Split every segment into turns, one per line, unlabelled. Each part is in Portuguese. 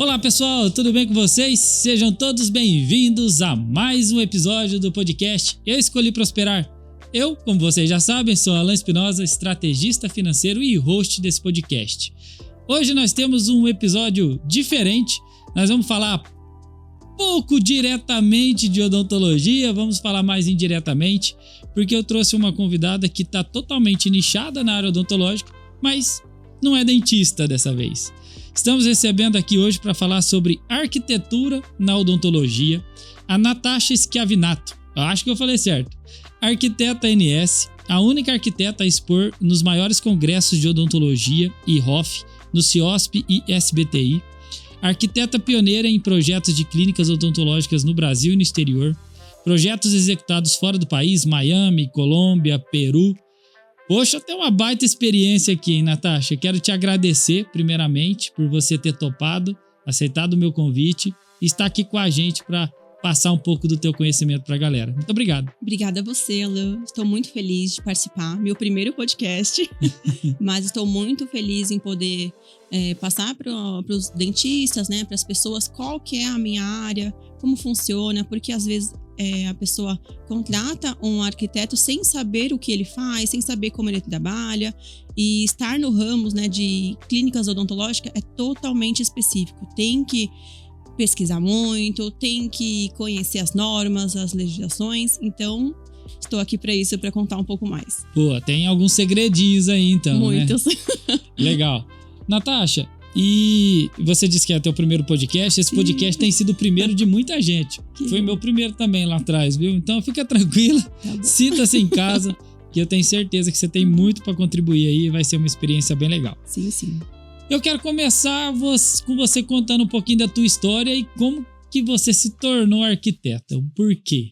Olá pessoal, tudo bem com vocês? Sejam todos bem-vindos a mais um episódio do podcast Eu Escolhi Prosperar. Eu, como vocês já sabem, sou Alan Espinosa, estrategista financeiro e host desse podcast. Hoje nós temos um episódio diferente, nós vamos falar pouco diretamente de odontologia, vamos falar mais indiretamente, porque eu trouxe uma convidada que está totalmente nichada na área odontológica, mas não é dentista dessa vez. Estamos recebendo aqui hoje para falar sobre arquitetura na odontologia a Natasha Schiavinato. Eu acho que eu falei certo. Arquiteta ANS, a única arquiteta a expor nos maiores congressos de odontologia e HOF, no CIOSP e SBTI. Arquiteta pioneira em projetos de clínicas odontológicas no Brasil e no exterior. Projetos executados fora do país, Miami, Colômbia, Peru. Poxa, tem uma baita experiência aqui, hein, Natasha? Quero te agradecer, primeiramente, por você ter topado, aceitado o meu convite e estar aqui com a gente para passar um pouco do teu conhecimento para a galera. Muito obrigado.
Obrigada a você, Alan. Estou muito feliz de participar. Meu primeiro podcast, mas estou muito feliz em poder passar para os dentistas, né, para as pessoas, qual que é a minha área, como funciona, porque às vezes a pessoa contrata um arquiteto sem saber o que ele faz, sem saber como ele trabalha, e estar no ramo, né, de clínicas odontológicas é totalmente específico. Tem que pesquisar muito, tem que conhecer as normas, as legislações, então estou aqui para isso, para contar um pouco mais.
Pô, tem alguns segredinhos aí então,
muitos,
né? Legal. Natasha, e você disse que é teu primeiro podcast. Esse podcast tem sido o primeiro de muita gente. Foi meu primeiro também lá atrás, viu? Então fica tranquila, sinta-se em casa, que eu tenho certeza que você tem muito para contribuir aí e vai ser uma experiência bem legal.
Sim, sim.
Eu quero começar com você contando um pouquinho da tua história e como que você se tornou arquiteta, o porquê.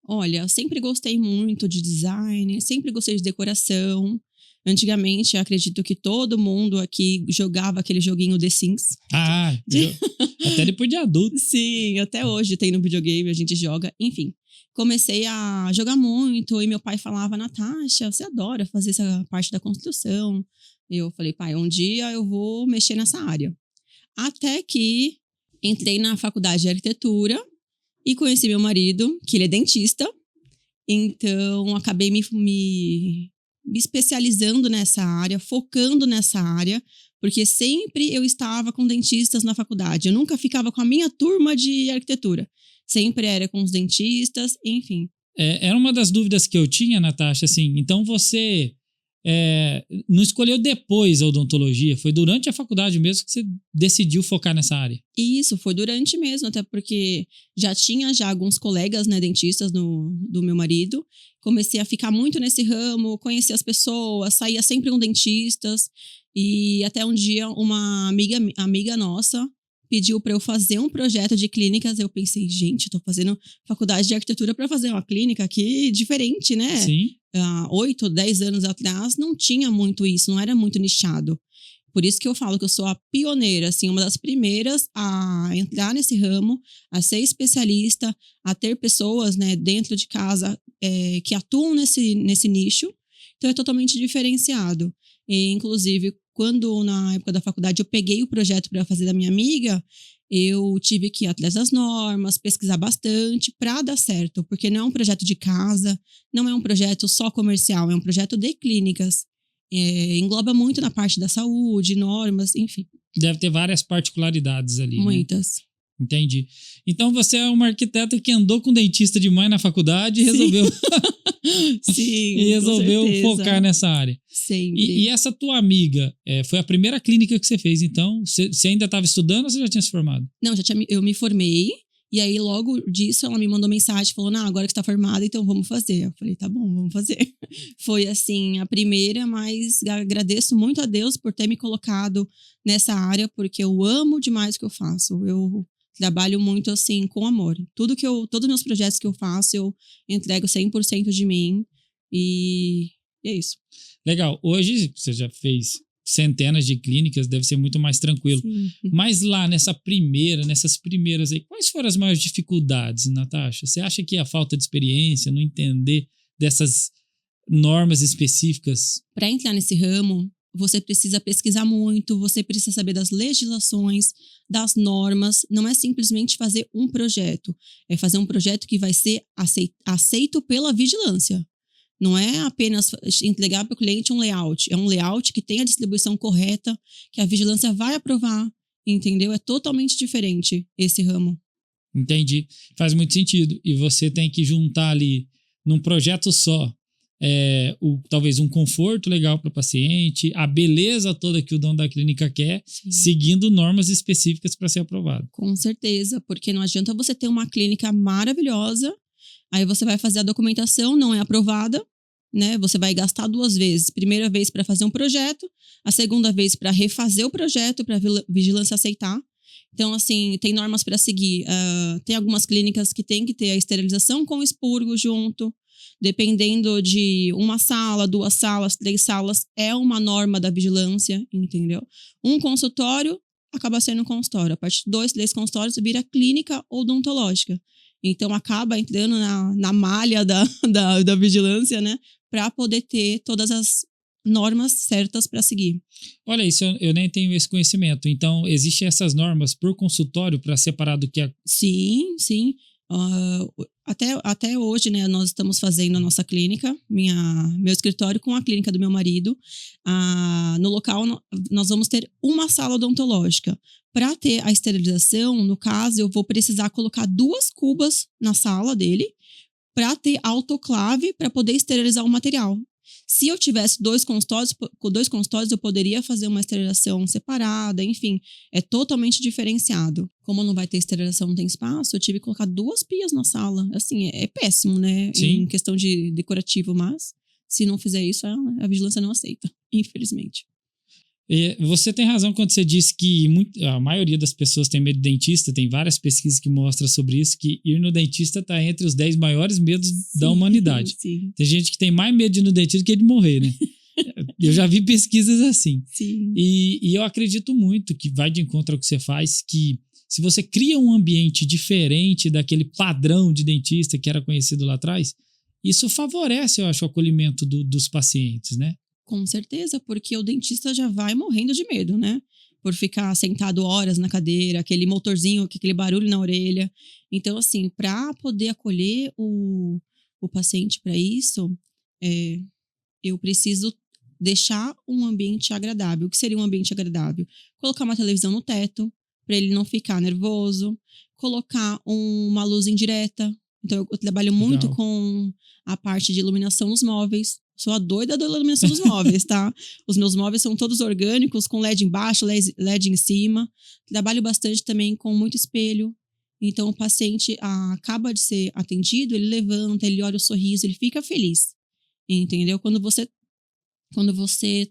Olha, eu sempre gostei muito de design, sempre gostei de decoração. Antigamente, eu acredito que todo mundo aqui jogava aquele joguinho The Sims.
Até depois de adulto.
Sim, até hoje tem no videogame, a gente joga. Enfim, comecei a jogar muito e meu pai falava, Natasha, você adora fazer essa parte da construção. Eu falei, pai, um dia eu vou mexer nessa área. Até que entrei na faculdade de arquitetura e conheci meu marido, que ele é dentista. Então, acabei me especializando nessa área, focando nessa área, porque sempre eu estava com dentistas na faculdade. Eu nunca ficava com a minha turma de arquitetura. Sempre era com os dentistas, enfim.
Era uma das dúvidas que eu tinha, Natasha, assim, então você não escolheu depois a odontologia, foi durante a faculdade mesmo que você decidiu focar nessa área?
Isso, foi durante mesmo, até porque já tinha alguns colegas, né, dentistas do meu marido. Comecei a ficar muito nesse ramo, conhecer as pessoas, saía sempre com dentistas. E até um dia uma amiga nossa pediu para eu fazer um projeto de clínicas. Eu pensei, gente, estou fazendo faculdade de arquitetura para fazer uma clínica, que diferente, né?
Sim.
Há 8, 10 anos atrás não tinha muito isso, não era muito nichado. Por isso que eu falo que eu sou a pioneira, assim, uma das primeiras a entrar nesse ramo, a ser especialista, a ter pessoas, né, dentro de casa que atuam nesse nicho. Então é totalmente diferenciado. E, inclusive, quando na época da faculdade eu peguei o projeto para fazer da minha amiga, eu tive que ir atrás das normas, pesquisar bastante para dar certo, porque não é um projeto de casa, não é um projeto só comercial, é um projeto de clínicas. Engloba muito na parte da saúde, normas, enfim.
Deve ter várias particularidades ali.
Muitas.
Né? Entendi. Então você é uma arquiteta que andou com dentista demais na faculdade e resolveu...
Sim,
e resolveu focar nessa área.
Sempre.
E essa tua amiga, foi a primeira clínica que você fez, então? Você ainda estava estudando ou você já tinha se formado?
Não, eu me formei. E aí, logo disso, ela me mandou mensagem, falou, agora que você tá formada, então vamos fazer. Eu falei, tá bom, vamos fazer. Foi, assim, a primeira, mas agradeço muito a Deus por ter me colocado nessa área, porque eu amo demais o que eu faço. Eu trabalho muito, assim, com amor. Todos os meus projetos que eu faço, eu entrego 100% de mim. E é isso.
Legal. Hoje, você já fez centenas de clínicas, deve ser muito mais tranquilo.
Sim.
Mas lá, nessas primeiras aí, quais foram as maiores dificuldades, Natasha? Você acha que é a falta de experiência, não entender dessas normas específicas?
Para entrar nesse ramo, você precisa pesquisar muito, você precisa saber das legislações, das normas. Não é simplesmente fazer um projeto. É fazer um projeto que vai ser aceito pela vigilância. Não é apenas entregar para o cliente um layout. É um layout que tem a distribuição correta, que a vigilância vai aprovar, entendeu? É totalmente diferente esse ramo.
Entendi. Faz muito sentido. E você tem que juntar ali, num projeto só, talvez um conforto legal para o paciente, a beleza toda que o dono da clínica quer, sim, seguindo normas específicas para ser aprovado.
Com certeza, porque não adianta você ter uma clínica maravilhosa, aí você vai fazer a documentação, não é aprovada, né? Você vai gastar 2 vezes. Primeira vez para fazer um projeto, a segunda vez para refazer o projeto, para a vigilância aceitar. Então, assim, tem normas para seguir. Tem algumas clínicas que tem que ter a esterilização com expurgo junto. Dependendo de 1 sala, 2 salas, 3 salas, é uma norma da vigilância, entendeu? Um consultório acaba sendo um consultório. A partir de 2, 3 consultórios vira clínica odontológica. Então, acaba entrando na malha da vigilância, né? Para poder ter todas as normas certas para seguir.
Olha, isso eu nem tenho esse conhecimento. Então, existem essas normas por consultório para separar do que é...
Sim, sim. Até hoje, né, nós estamos fazendo a nossa clínica, meu escritório com a clínica do meu marido. No local, nós vamos ter 1 sala odontológica. Para ter a esterilização, no caso, eu vou precisar colocar 2 cubas na sala dele para ter autoclave para poder esterilizar o material. Se eu tivesse 2 consultórios, eu poderia fazer uma esterilização separada, enfim, é totalmente diferenciado. Como não vai ter esterilização, não tem espaço, eu tive que colocar 2 pias na sala. Assim, é péssimo, né?
Sim.
Em questão de decorativo, mas se não fizer isso, a vigilância não aceita, infelizmente.
Você tem razão quando você disse que a maioria das pessoas tem medo de dentista. Tem várias pesquisas que mostram sobre isso, que ir no dentista está entre os 10 maiores medos, sim, da humanidade.
Sim.
Tem gente que tem mais medo de ir no dentista do que de morrer, né? Eu já vi pesquisas assim.
Sim.
E eu acredito muito que vai de encontro ao que você faz, que se você cria um ambiente diferente daquele padrão de dentista que era conhecido lá atrás, isso favorece, eu acho, o acolhimento dos pacientes, né?
Com certeza, porque o dentista já vai morrendo de medo, né? Por ficar sentado horas na cadeira, aquele motorzinho, aquele barulho na orelha. Então, assim, para poder acolher o paciente para isso, eu preciso deixar um ambiente agradável. O que seria um ambiente agradável? Colocar uma televisão no teto, para ele não ficar nervoso. Colocar uma luz indireta. Então, eu trabalho muito com a parte de iluminação nos móveis. Sou a doida da iluminação dos móveis, tá? Os meus móveis são todos orgânicos, com LED embaixo, LED em cima. Trabalho bastante também com muito espelho. Então, o paciente acaba de ser atendido, ele levanta, ele olha o sorriso, ele fica feliz. Entendeu? Quando você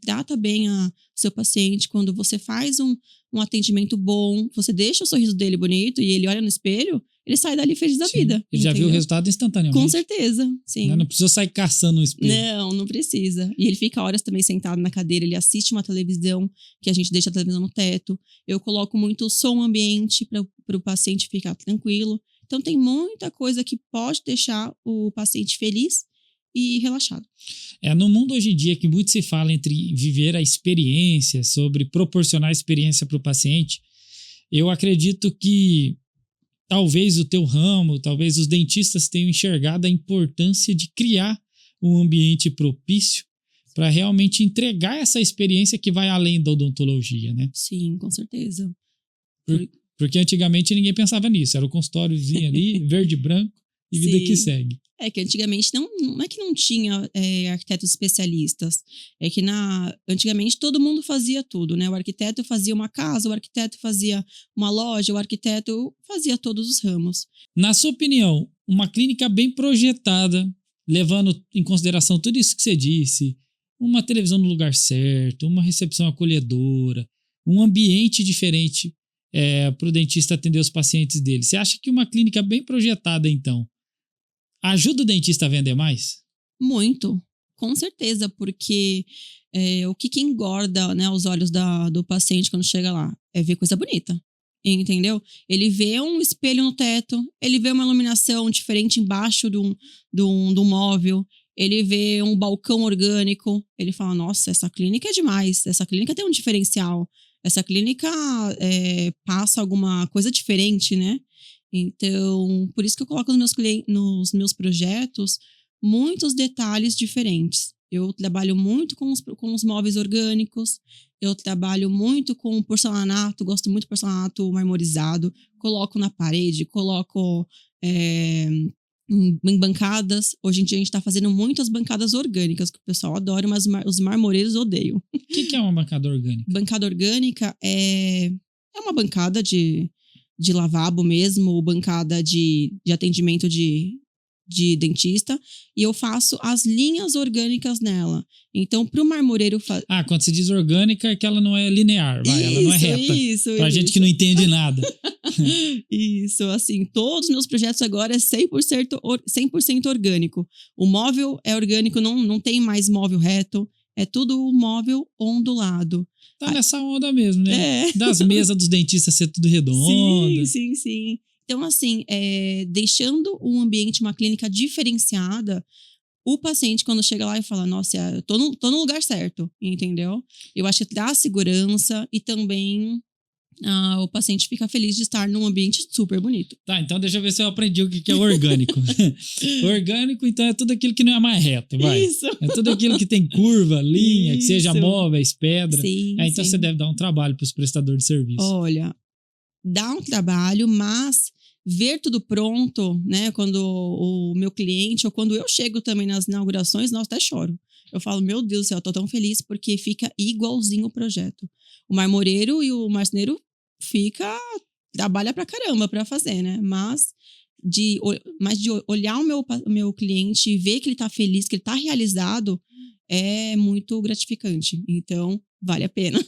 trata bem o seu paciente, quando você faz um atendimento bom, você deixa o sorriso dele bonito e ele olha no espelho, ele sai dali feliz da vida.
Ele já viu o resultado instantaneamente.
Com certeza, sim.
Não precisa sair caçando no espelho.
Não precisa. E ele fica horas também sentado na cadeira, ele assiste uma televisão, que a gente deixa a televisão no teto. Eu coloco muito som ambiente para o paciente ficar tranquilo. Então, tem muita coisa que pode deixar o paciente feliz e relaxado.
No mundo hoje em dia que muito se fala entre viver a experiência, sobre proporcionar experiência para o paciente, eu acredito que talvez o teu ramo, talvez os dentistas tenham enxergado a importância de criar um ambiente propício para realmente entregar essa experiência que vai além da odontologia, né?
Sim, com certeza.
Porque antigamente ninguém pensava nisso, era o consultóriozinho ali, verde e branco, e vida que segue.
É que antigamente não é que não tinha arquitetos especialistas, é que antigamente todo mundo fazia tudo, né? O arquiteto fazia uma casa, o arquiteto fazia uma loja, o arquiteto fazia todos os ramos.
Na sua opinião, uma clínica bem projetada, levando em consideração tudo isso que você disse, uma televisão no lugar certo, uma recepção acolhedora, um ambiente diferente para o dentista atender os pacientes dele. Você acha que uma clínica bem projetada, então, ajuda o dentista a vender mais?
Muito, com certeza, porque o que engorda, né, os olhos do paciente quando chega lá é ver coisa bonita, entendeu? Ele vê um espelho no teto, ele vê uma iluminação diferente embaixo de um móvel, ele vê um balcão orgânico, ele fala, nossa, essa clínica é demais, essa clínica tem um diferencial, essa clínica passa alguma coisa diferente, né? Então, por isso que eu coloco nos meus projetos muitos detalhes diferentes. Eu trabalho muito com os móveis orgânicos, eu trabalho muito com porcelanato, gosto muito de porcelanato marmorizado, coloco na parede, coloco em bancadas. Hoje em dia a gente está fazendo muitas bancadas orgânicas, que o pessoal adora, mas os marmoreiros odeiam.
O que é uma bancada orgânica?
Bancada orgânica é uma bancada de lavabo mesmo, ou bancada de atendimento de dentista, e eu faço as linhas orgânicas nela. Então, para o marmoreiro...
quando se diz orgânica, é que ela não é linear, ela não é reta. Pra gente que não entende nada.
Isso, assim, todos os meus projetos agora é 100% orgânico. O móvel é orgânico, não tem mais móvel reto, é tudo móvel ondulado.
Tá nessa onda mesmo, né? Das mesas dos dentistas ser tudo redonda.
Sim. Então, assim, deixando um ambiente, uma clínica diferenciada, o paciente, quando chega lá e fala, nossa, eu tô no lugar certo, entendeu? Eu acho que dá segurança e também o paciente fica feliz de estar num ambiente super bonito.
Tá, então deixa eu ver se eu aprendi o que é orgânico. Orgânico, então, é tudo aquilo que não é mais reto, vai.
Isso.
É tudo aquilo que tem curva, linha,
Isso.
que seja móveis, pedra.
Sim,
então
sim.
você deve dar um trabalho para os prestadores de serviço.
Olha, dá um trabalho, mas ver tudo pronto, né? Quando o meu cliente, ou quando eu chego também nas inaugurações, nossa, até choro. Eu falo, meu Deus do céu, eu tô tão feliz porque fica igualzinho o projeto. O marmoreiro e o marceneiro trabalha pra caramba pra fazer, né? Mas de olhar o meu cliente e ver que ele tá feliz, que ele tá realizado, é muito gratificante. Então, vale a pena.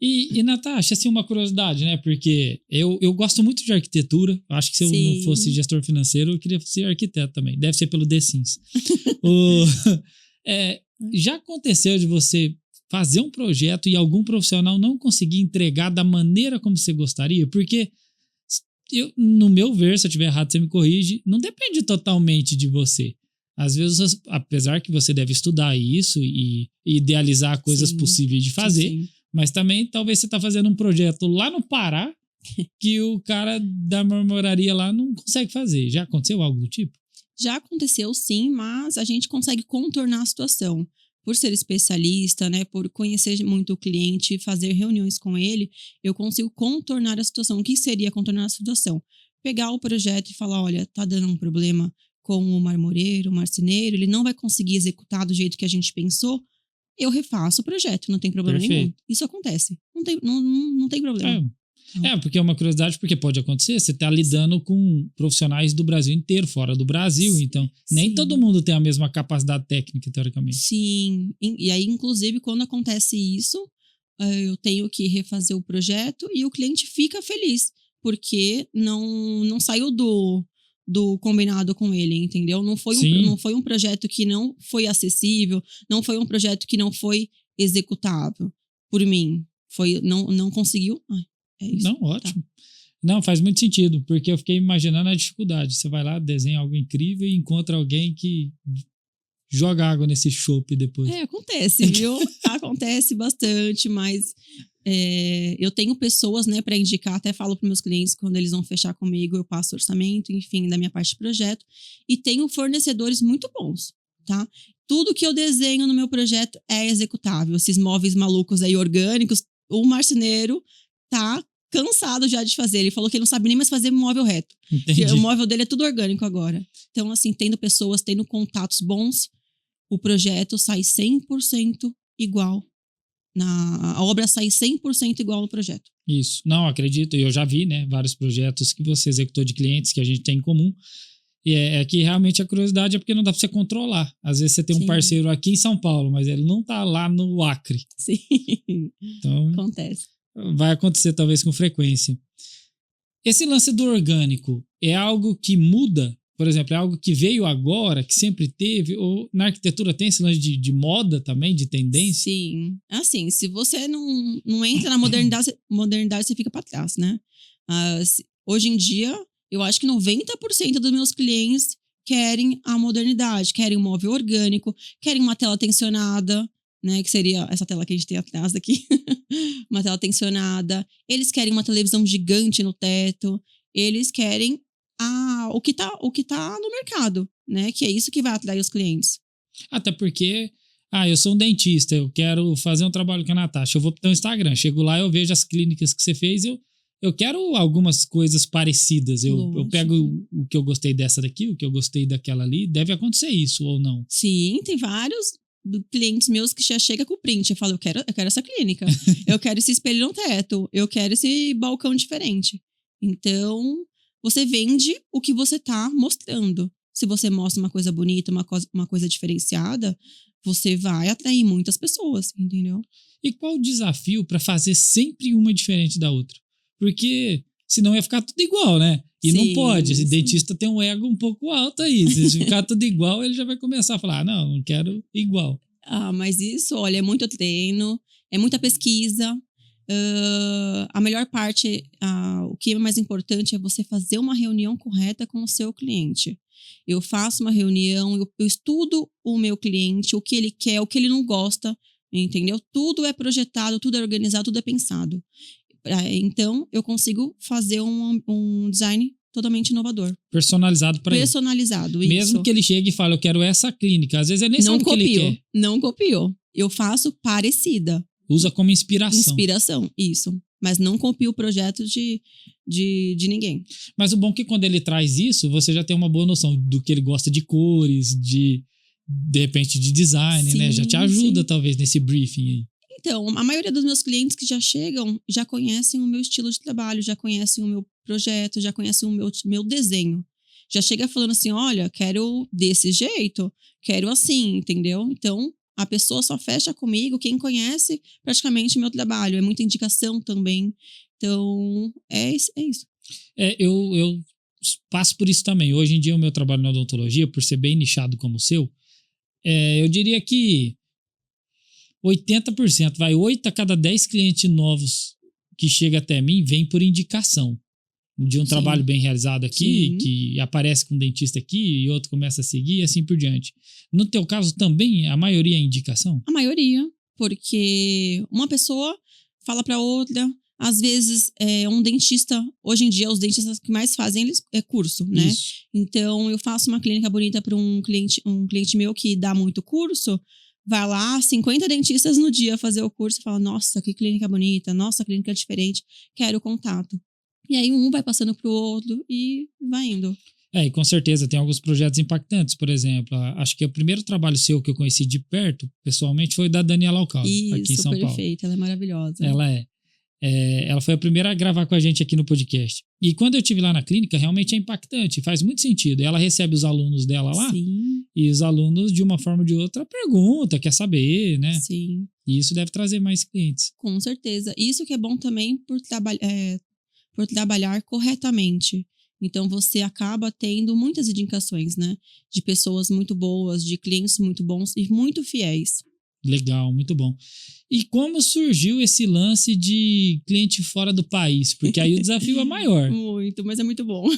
E Natasha, assim, uma curiosidade, né? Porque eu gosto muito de arquitetura. Acho que se eu não fosse gestor financeiro, eu queria ser arquiteto também. Deve ser pelo The Sims. Já aconteceu de você fazer um projeto e algum profissional não conseguir entregar da maneira como você gostaria? Porque, no meu ver, se eu estiver errado, você me corrige, não depende totalmente de você. Às vezes, apesar que você deve estudar isso e idealizar coisas possíveis de fazer, sim. Mas também talvez você está fazendo um projeto lá no Pará que o cara da marmoraria lá não consegue fazer. Já aconteceu algo do tipo?
Já aconteceu, sim, mas a gente consegue contornar a situação. Por ser especialista, né, por conhecer muito o cliente, fazer reuniões com ele, eu consigo contornar a situação. O que seria contornar a situação? Pegar o projeto e falar, olha, tá dando um problema com o marmoreiro, o marceneiro, ele não vai conseguir executar do jeito que a gente pensou, eu refaço o projeto, não tem problema nenhum. Isso acontece, não tem problema.
Porque é uma curiosidade, porque pode acontecer, você está lidando com profissionais do Brasil inteiro, fora do Brasil, então nem todo mundo tem a mesma capacidade técnica, teoricamente.
Sim, e aí, inclusive, quando acontece isso, eu tenho que refazer o projeto e o cliente fica feliz, porque não saiu do combinado com ele, entendeu? Não foi um projeto que não foi acessível, não foi um projeto que não foi executável por mim. Não conseguiu. É isso.
Não, ótimo. Tá. Não, faz muito sentido, porque eu fiquei imaginando a dificuldade. Você vai lá, desenha algo incrível e encontra alguém que joga água nesse chopp depois.
Acontece, viu? Acontece bastante, mas eu tenho pessoas, né, para indicar, até falo para meus clientes, quando eles vão fechar comigo, eu passo orçamento, enfim, da minha parte de projeto, e tenho fornecedores muito bons, tá? Tudo que eu desenho no meu projeto é executável. Esses móveis malucos aí, orgânicos, o marceneiro tá cansado já de fazer. Ele falou que ele não sabe nem mais fazer móvel reto.
Entendi.
O móvel dele é tudo orgânico agora. Então, assim, tendo pessoas, tendo contatos bons, o projeto sai 100% igual. A obra sai 100% igual no projeto.
Isso. Não, acredito. Eu já vi, né, vários projetos que você executou de clientes que a gente tem em comum. E é que realmente a curiosidade é porque não dá pra você controlar. Às vezes você tem um parceiro aqui em São Paulo, mas ele não tá lá no Acre.
Sim.
Então,
acontece.
Vai acontecer talvez com frequência. Esse lance do orgânico é algo que muda? Por exemplo, é algo que veio agora, que sempre teve? Ou na arquitetura tem esse lance de moda também, de tendência?
Sim. Assim, se você não entra na modernidade, você fica para trás, né? Hoje em dia, eu acho que 90% dos meus clientes querem a modernidade, querem um móvel orgânico, querem uma tela tensionada, né, que seria essa tela que a gente tem atrás aqui, uma tela tensionada. Eles querem uma televisão gigante no teto, eles querem o que tá no mercado, né, que é isso que vai atrair os clientes.
Até porque, eu sou um dentista, eu quero fazer um trabalho com a Natasha, eu vou pro teu Instagram, chego lá, eu vejo as clínicas que você fez, eu quero algumas coisas parecidas. Eu pego o que eu gostei dessa daqui, o que eu gostei daquela ali. Deve acontecer isso ou não?
Sim, tem vários clientes meus que já chegam com o print. Eu falo, eu quero essa clínica. Eu quero esse espelho no teto. Eu quero esse balcão diferente. Então, você vende o que você tá mostrando. Se você mostra uma coisa bonita, uma coisa diferenciada, você vai atrair muitas pessoas, entendeu?
E qual o desafio para fazer sempre uma diferente da outra? Porque senão ia ficar tudo igual, né? E
Sim,
não pode. Esse
sim.
dentista tem um ego um pouco alto aí. Se ficar tudo igual, ele já vai começar a falar: não quero igual.
Mas isso, olha, é muito treino, é muita pesquisa. A melhor parte, o que é mais importante é você fazer uma reunião correta com o seu cliente. Eu faço uma reunião, eu estudo o meu cliente, o que ele quer, o que ele não gosta, entendeu? Tudo é projetado, tudo é organizado, tudo é pensado. Então, eu consigo fazer um design totalmente inovador.
Personalizado para ele.
Personalizado, isso.
Mesmo que ele chegue e fale, eu quero essa clínica. Às vezes ele nem sabe o que ele quer.
Não copiou. Eu faço parecida.
Usa como inspiração.
Inspiração, isso. Mas não copio o projeto de ninguém.
Mas o bom é que quando ele traz isso, você já tem uma boa noção do que ele gosta de cores, de repente de design,
sim,
né? Já te ajuda,
sim.
talvez, nesse briefing aí.
Então, a maioria dos meus clientes que já chegam, já conhecem o meu estilo de trabalho, já conhecem o meu projeto, já conhecem o meu desenho. Já chega falando assim, olha, quero desse jeito, quero assim, entendeu? Então, a pessoa só fecha comigo quem conhece praticamente o meu trabalho. É muita indicação também. Então, é isso.
Eu passo por isso também. Hoje em dia, o meu trabalho na odontologia, por ser bem nichado como o seu, eu diria que 80%, 8 a cada 10 clientes novos que chegam até mim vêm por indicação. De um trabalho bem realizado aqui, que aparece com um dentista aqui e outro começa a seguir e assim por diante. No teu caso também, a maioria é indicação?
A maioria, porque uma pessoa fala para outra, às vezes um dentista, hoje em dia os dentistas que mais fazem é curso, né?
Isso.
Então eu faço uma clínica bonita para um cliente meu que dá muito curso, vai lá, 50 dentistas no dia fazer o curso e fala, nossa, que clínica bonita, nossa, clínica diferente, quero contato. E aí um vai passando pro outro e vai indo.
E com certeza tem alguns projetos impactantes, por exemplo, acho que o primeiro trabalho seu que eu conheci de perto, pessoalmente, foi o da Daniela Alcalde, aqui em São Paulo.
Perfeito, ela é maravilhosa.
Ela foi a primeira a gravar com a gente aqui no podcast. E quando eu estive lá na clínica, realmente é impactante, faz muito sentido. Ela recebe os alunos dela lá,
Sim.
E os alunos, de uma forma ou de outra, perguntam, quer saber, né?
Sim.
E isso deve trazer mais clientes.
Com certeza. Isso que é bom também por trabalhar corretamente. Então, você acaba tendo muitas indicações, né? De pessoas muito boas, de clientes muito bons e muito fiéis.
Legal, muito bom. E como surgiu esse lance de cliente fora do país? Porque aí o desafio é maior.
Muito, mas é muito bom.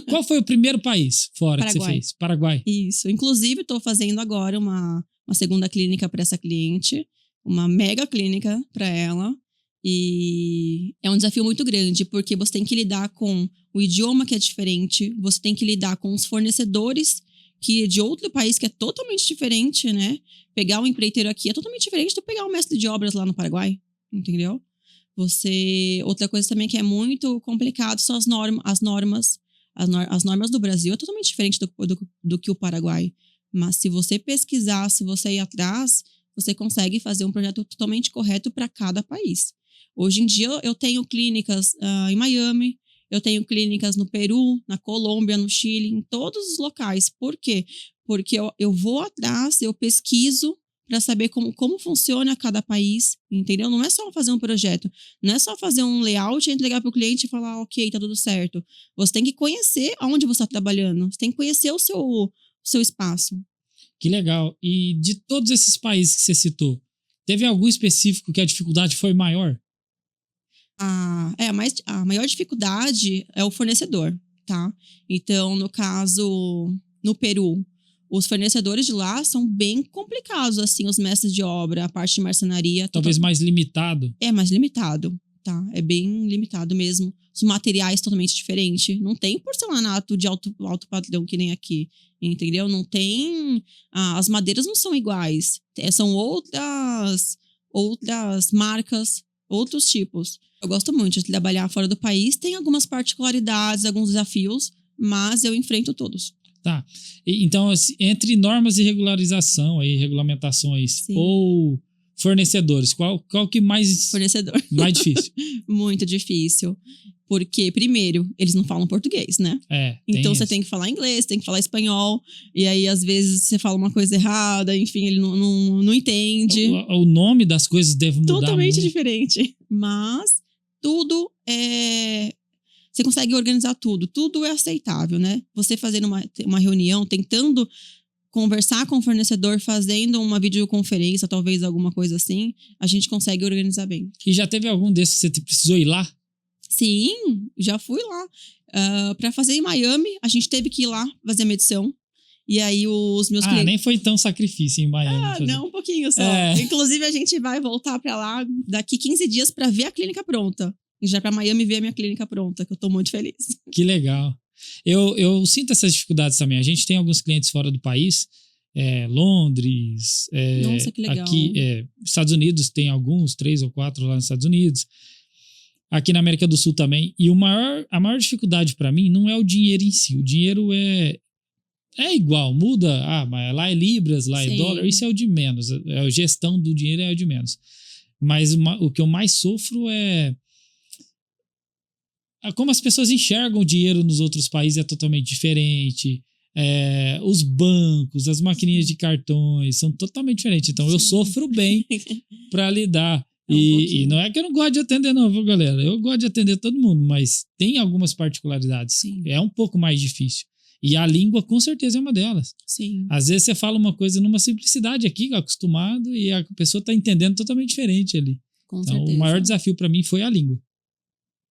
Qual foi o primeiro país fora
Paraguai.
que você fez? Paraguai.
Isso. Inclusive, estou fazendo agora uma segunda clínica para essa cliente. Uma mega clínica para ela. E é um desafio muito grande, porque você tem que lidar com o idioma que é diferente, você tem que lidar com os fornecedores que de outro país que é totalmente diferente, né? Pegar um empreiteiro aqui é totalmente diferente de pegar um mestre de obras lá no Paraguai, entendeu? Outra coisa também que é muito complicado são as normas. As normas do Brasil é totalmente diferente do que o Paraguai. Mas se você pesquisar, se você ir atrás, você consegue fazer um projeto totalmente correto para cada país. Hoje em dia eu tenho clínicas em Miami, eu tenho clínicas no Peru, na Colômbia, no Chile, em todos os locais. Por quê? Porque eu vou atrás, eu pesquiso para saber como funciona cada país, entendeu? Não é só fazer um projeto, não é só fazer um layout, entregar para o cliente e falar, ok, tá tudo certo. Você tem que conhecer aonde você está trabalhando, você tem que conhecer o seu espaço.
Que legal. E de todos esses países que você citou, teve algum específico que a dificuldade foi maior?
A maior dificuldade é o fornecedor, tá? Então, no caso, no Peru, os fornecedores de lá são bem complicados, assim, os mestres de obra, a parte de marcenaria.
Talvez mais limitado.
É mais limitado, tá? É bem limitado mesmo. Os materiais totalmente diferentes. Não tem porcelanato de alto padrão que nem aqui, entendeu? Não tem... as madeiras não são iguais. São outras marcas, outros tipos. Eu gosto muito de trabalhar fora do país. Tem algumas particularidades, alguns desafios, mas eu enfrento todos.
Tá. Então, entre normas e regularização, aí, regulamentações, sim, ou fornecedores, qual que mais...
Fornecedor.
Mais difícil?
Muito difícil. Porque, primeiro, eles não falam português, né? Então, você tem que falar inglês, tem que falar espanhol. E aí, às vezes, você fala uma coisa errada, enfim, ele não entende.
O nome das coisas deve mudar
totalmente
muito.
Diferente. Mas tudo é... Você consegue organizar tudo. Tudo é aceitável, né? Você fazendo uma reunião, tentando conversar com o fornecedor, fazendo uma videoconferência, talvez alguma coisa assim, a gente consegue organizar bem.
E já teve algum desses que você precisou ir lá?
Sim, já fui lá. Para fazer em Miami, a gente teve que ir lá fazer a medição. E aí os meus clientes...
nem foi tão sacrifício em Miami.
Não, um pouquinho só. Inclusive, a gente vai voltar para lá daqui 15 dias para ver a clínica pronta. E já para Miami ver a minha clínica pronta, que eu tô muito feliz.
Que legal. Eu sinto essas dificuldades também. A gente tem alguns clientes fora do país, Londres,
nossa, que legal.
Aqui, Estados Unidos tem alguns, 3 ou 4 lá nos Estados Unidos. Aqui na América do Sul também. E a maior dificuldade para mim não é o dinheiro em si. O dinheiro é igual, muda. Mas lá é libras, lá é dólar. Isso é o de menos. A gestão do dinheiro é o de menos. Mas o que eu mais sofro é como as pessoas enxergam o dinheiro nos outros países é totalmente diferente. Os bancos, as maquininhas de cartões são totalmente diferentes. Então, eu sofro bem para lidar. E não é que eu não gosto de atender não, viu, galera? Eu gosto de atender todo mundo, mas tem algumas particularidades.
Sim.
É um pouco mais difícil. E a língua, com certeza, é uma delas.
Sim.
Às vezes você fala uma coisa numa simplicidade aqui, acostumado, e a pessoa está entendendo totalmente diferente ali.
Com
então,
certeza.
O maior desafio para mim foi a língua.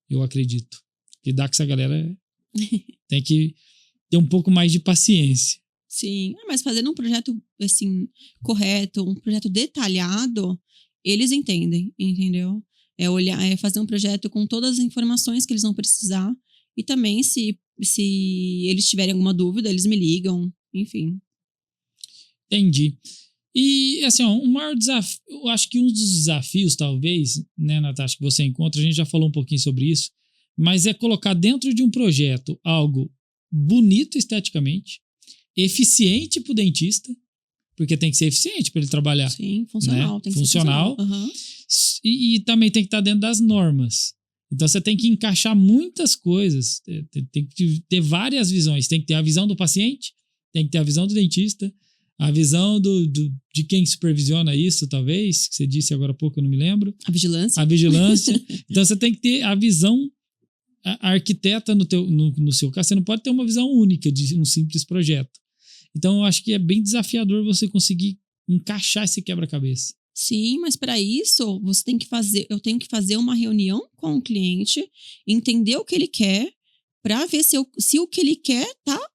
Eu acredito. Lidar com essa galera tem que ter um pouco mais de paciência.
Sim, mas fazendo um projeto assim, correto, um projeto detalhado, eles entendem, entendeu? É fazer um projeto com todas as informações que eles vão precisar. E também, se eles tiverem alguma dúvida, eles me ligam, enfim.
Entendi. E, assim, o maior desafio, eu acho que um dos desafios, talvez, né, Natasha, que você encontra, a gente já falou um pouquinho sobre isso, mas é colocar dentro de um projeto algo bonito esteticamente, eficiente para o dentista, porque tem que ser eficiente para ele trabalhar.
Sim, funcional.
Né?
Tem que
funcional.
Ser funcional. Uhum.
E também tem que estar dentro das normas. Então, você tem que encaixar muitas coisas, tem que ter várias visões. Tem que ter a visão do paciente, tem que ter a visão do dentista, a visão de quem supervisiona isso, talvez, que você disse agora há pouco, eu não me lembro.
A vigilância.
A vigilância. Então, você tem que ter a visão, a arquiteta no seu caso, você não pode ter uma visão única de um simples projeto. Então, eu acho que é bem desafiador você conseguir encaixar esse quebra-cabeça.
Sim, mas para isso, eu tenho que fazer uma reunião com o cliente, entender o que ele quer, para ver se o que ele quer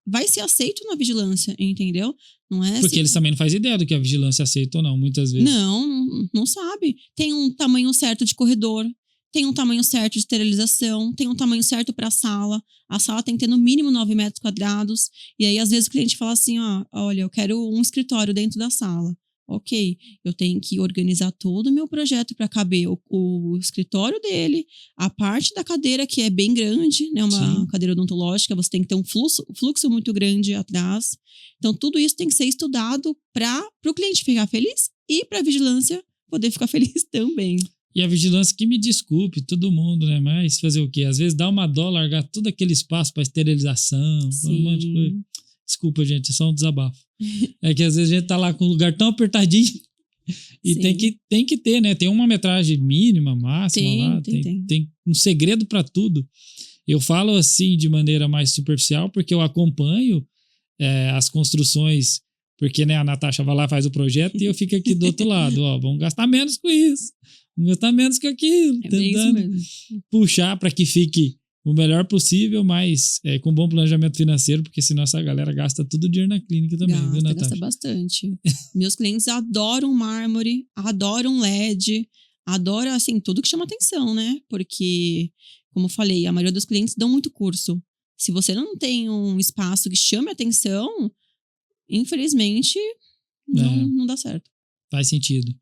vai ser aceito na vigilância, entendeu? Não é
porque eles também não fazem ideia do que a vigilância aceita ou não, muitas vezes.
Não sabe. Tem um tamanho certo de corredor, tem um tamanho certo de esterilização, tem um tamanho certo para a sala. A sala tem que ter no mínimo 9 metros quadrados. E aí, às vezes, o cliente fala assim, olha, eu quero um escritório dentro da sala. Ok, eu tenho que organizar todo o meu projeto para caber o escritório dele, a parte da cadeira que é bem grande, né, uma cadeira odontológica, você tem que ter um fluxo muito grande atrás. Então, tudo isso tem que ser estudado para o cliente ficar feliz e para a vigilância poder ficar feliz também.
E a vigilância, que me desculpe, todo mundo, né? Mas fazer o quê? Às vezes dá uma dó largar todo aquele espaço para esterilização, um monte de coisa. Desculpa, gente, é só um desabafo. É que às vezes a gente tá lá com um lugar tão apertadinho e tem que ter, né? Tem uma metragem mínima, máxima lá. Tem um segredo para tudo. Eu falo assim de maneira mais superficial porque eu acompanho as construções, porque, né, a Natasha vai lá, faz o projeto e eu fico aqui do outro lado. Vamos gastar menos com isso, vamos gastar menos com aquilo.
Tentando
puxar para que fique o melhor possível, mas com bom planejamento financeiro, porque senão essa galera gasta todo o dinheiro na clínica também, viu, Natasha?
Gasta bastante. Meus clientes adoram mármore, adoram LED, adoram, assim, tudo que chama atenção, né? Porque, como eu falei, a maioria dos clientes dão muito curso. Se você não tem um espaço que chame atenção, infelizmente, não dá certo.
Faz sentido.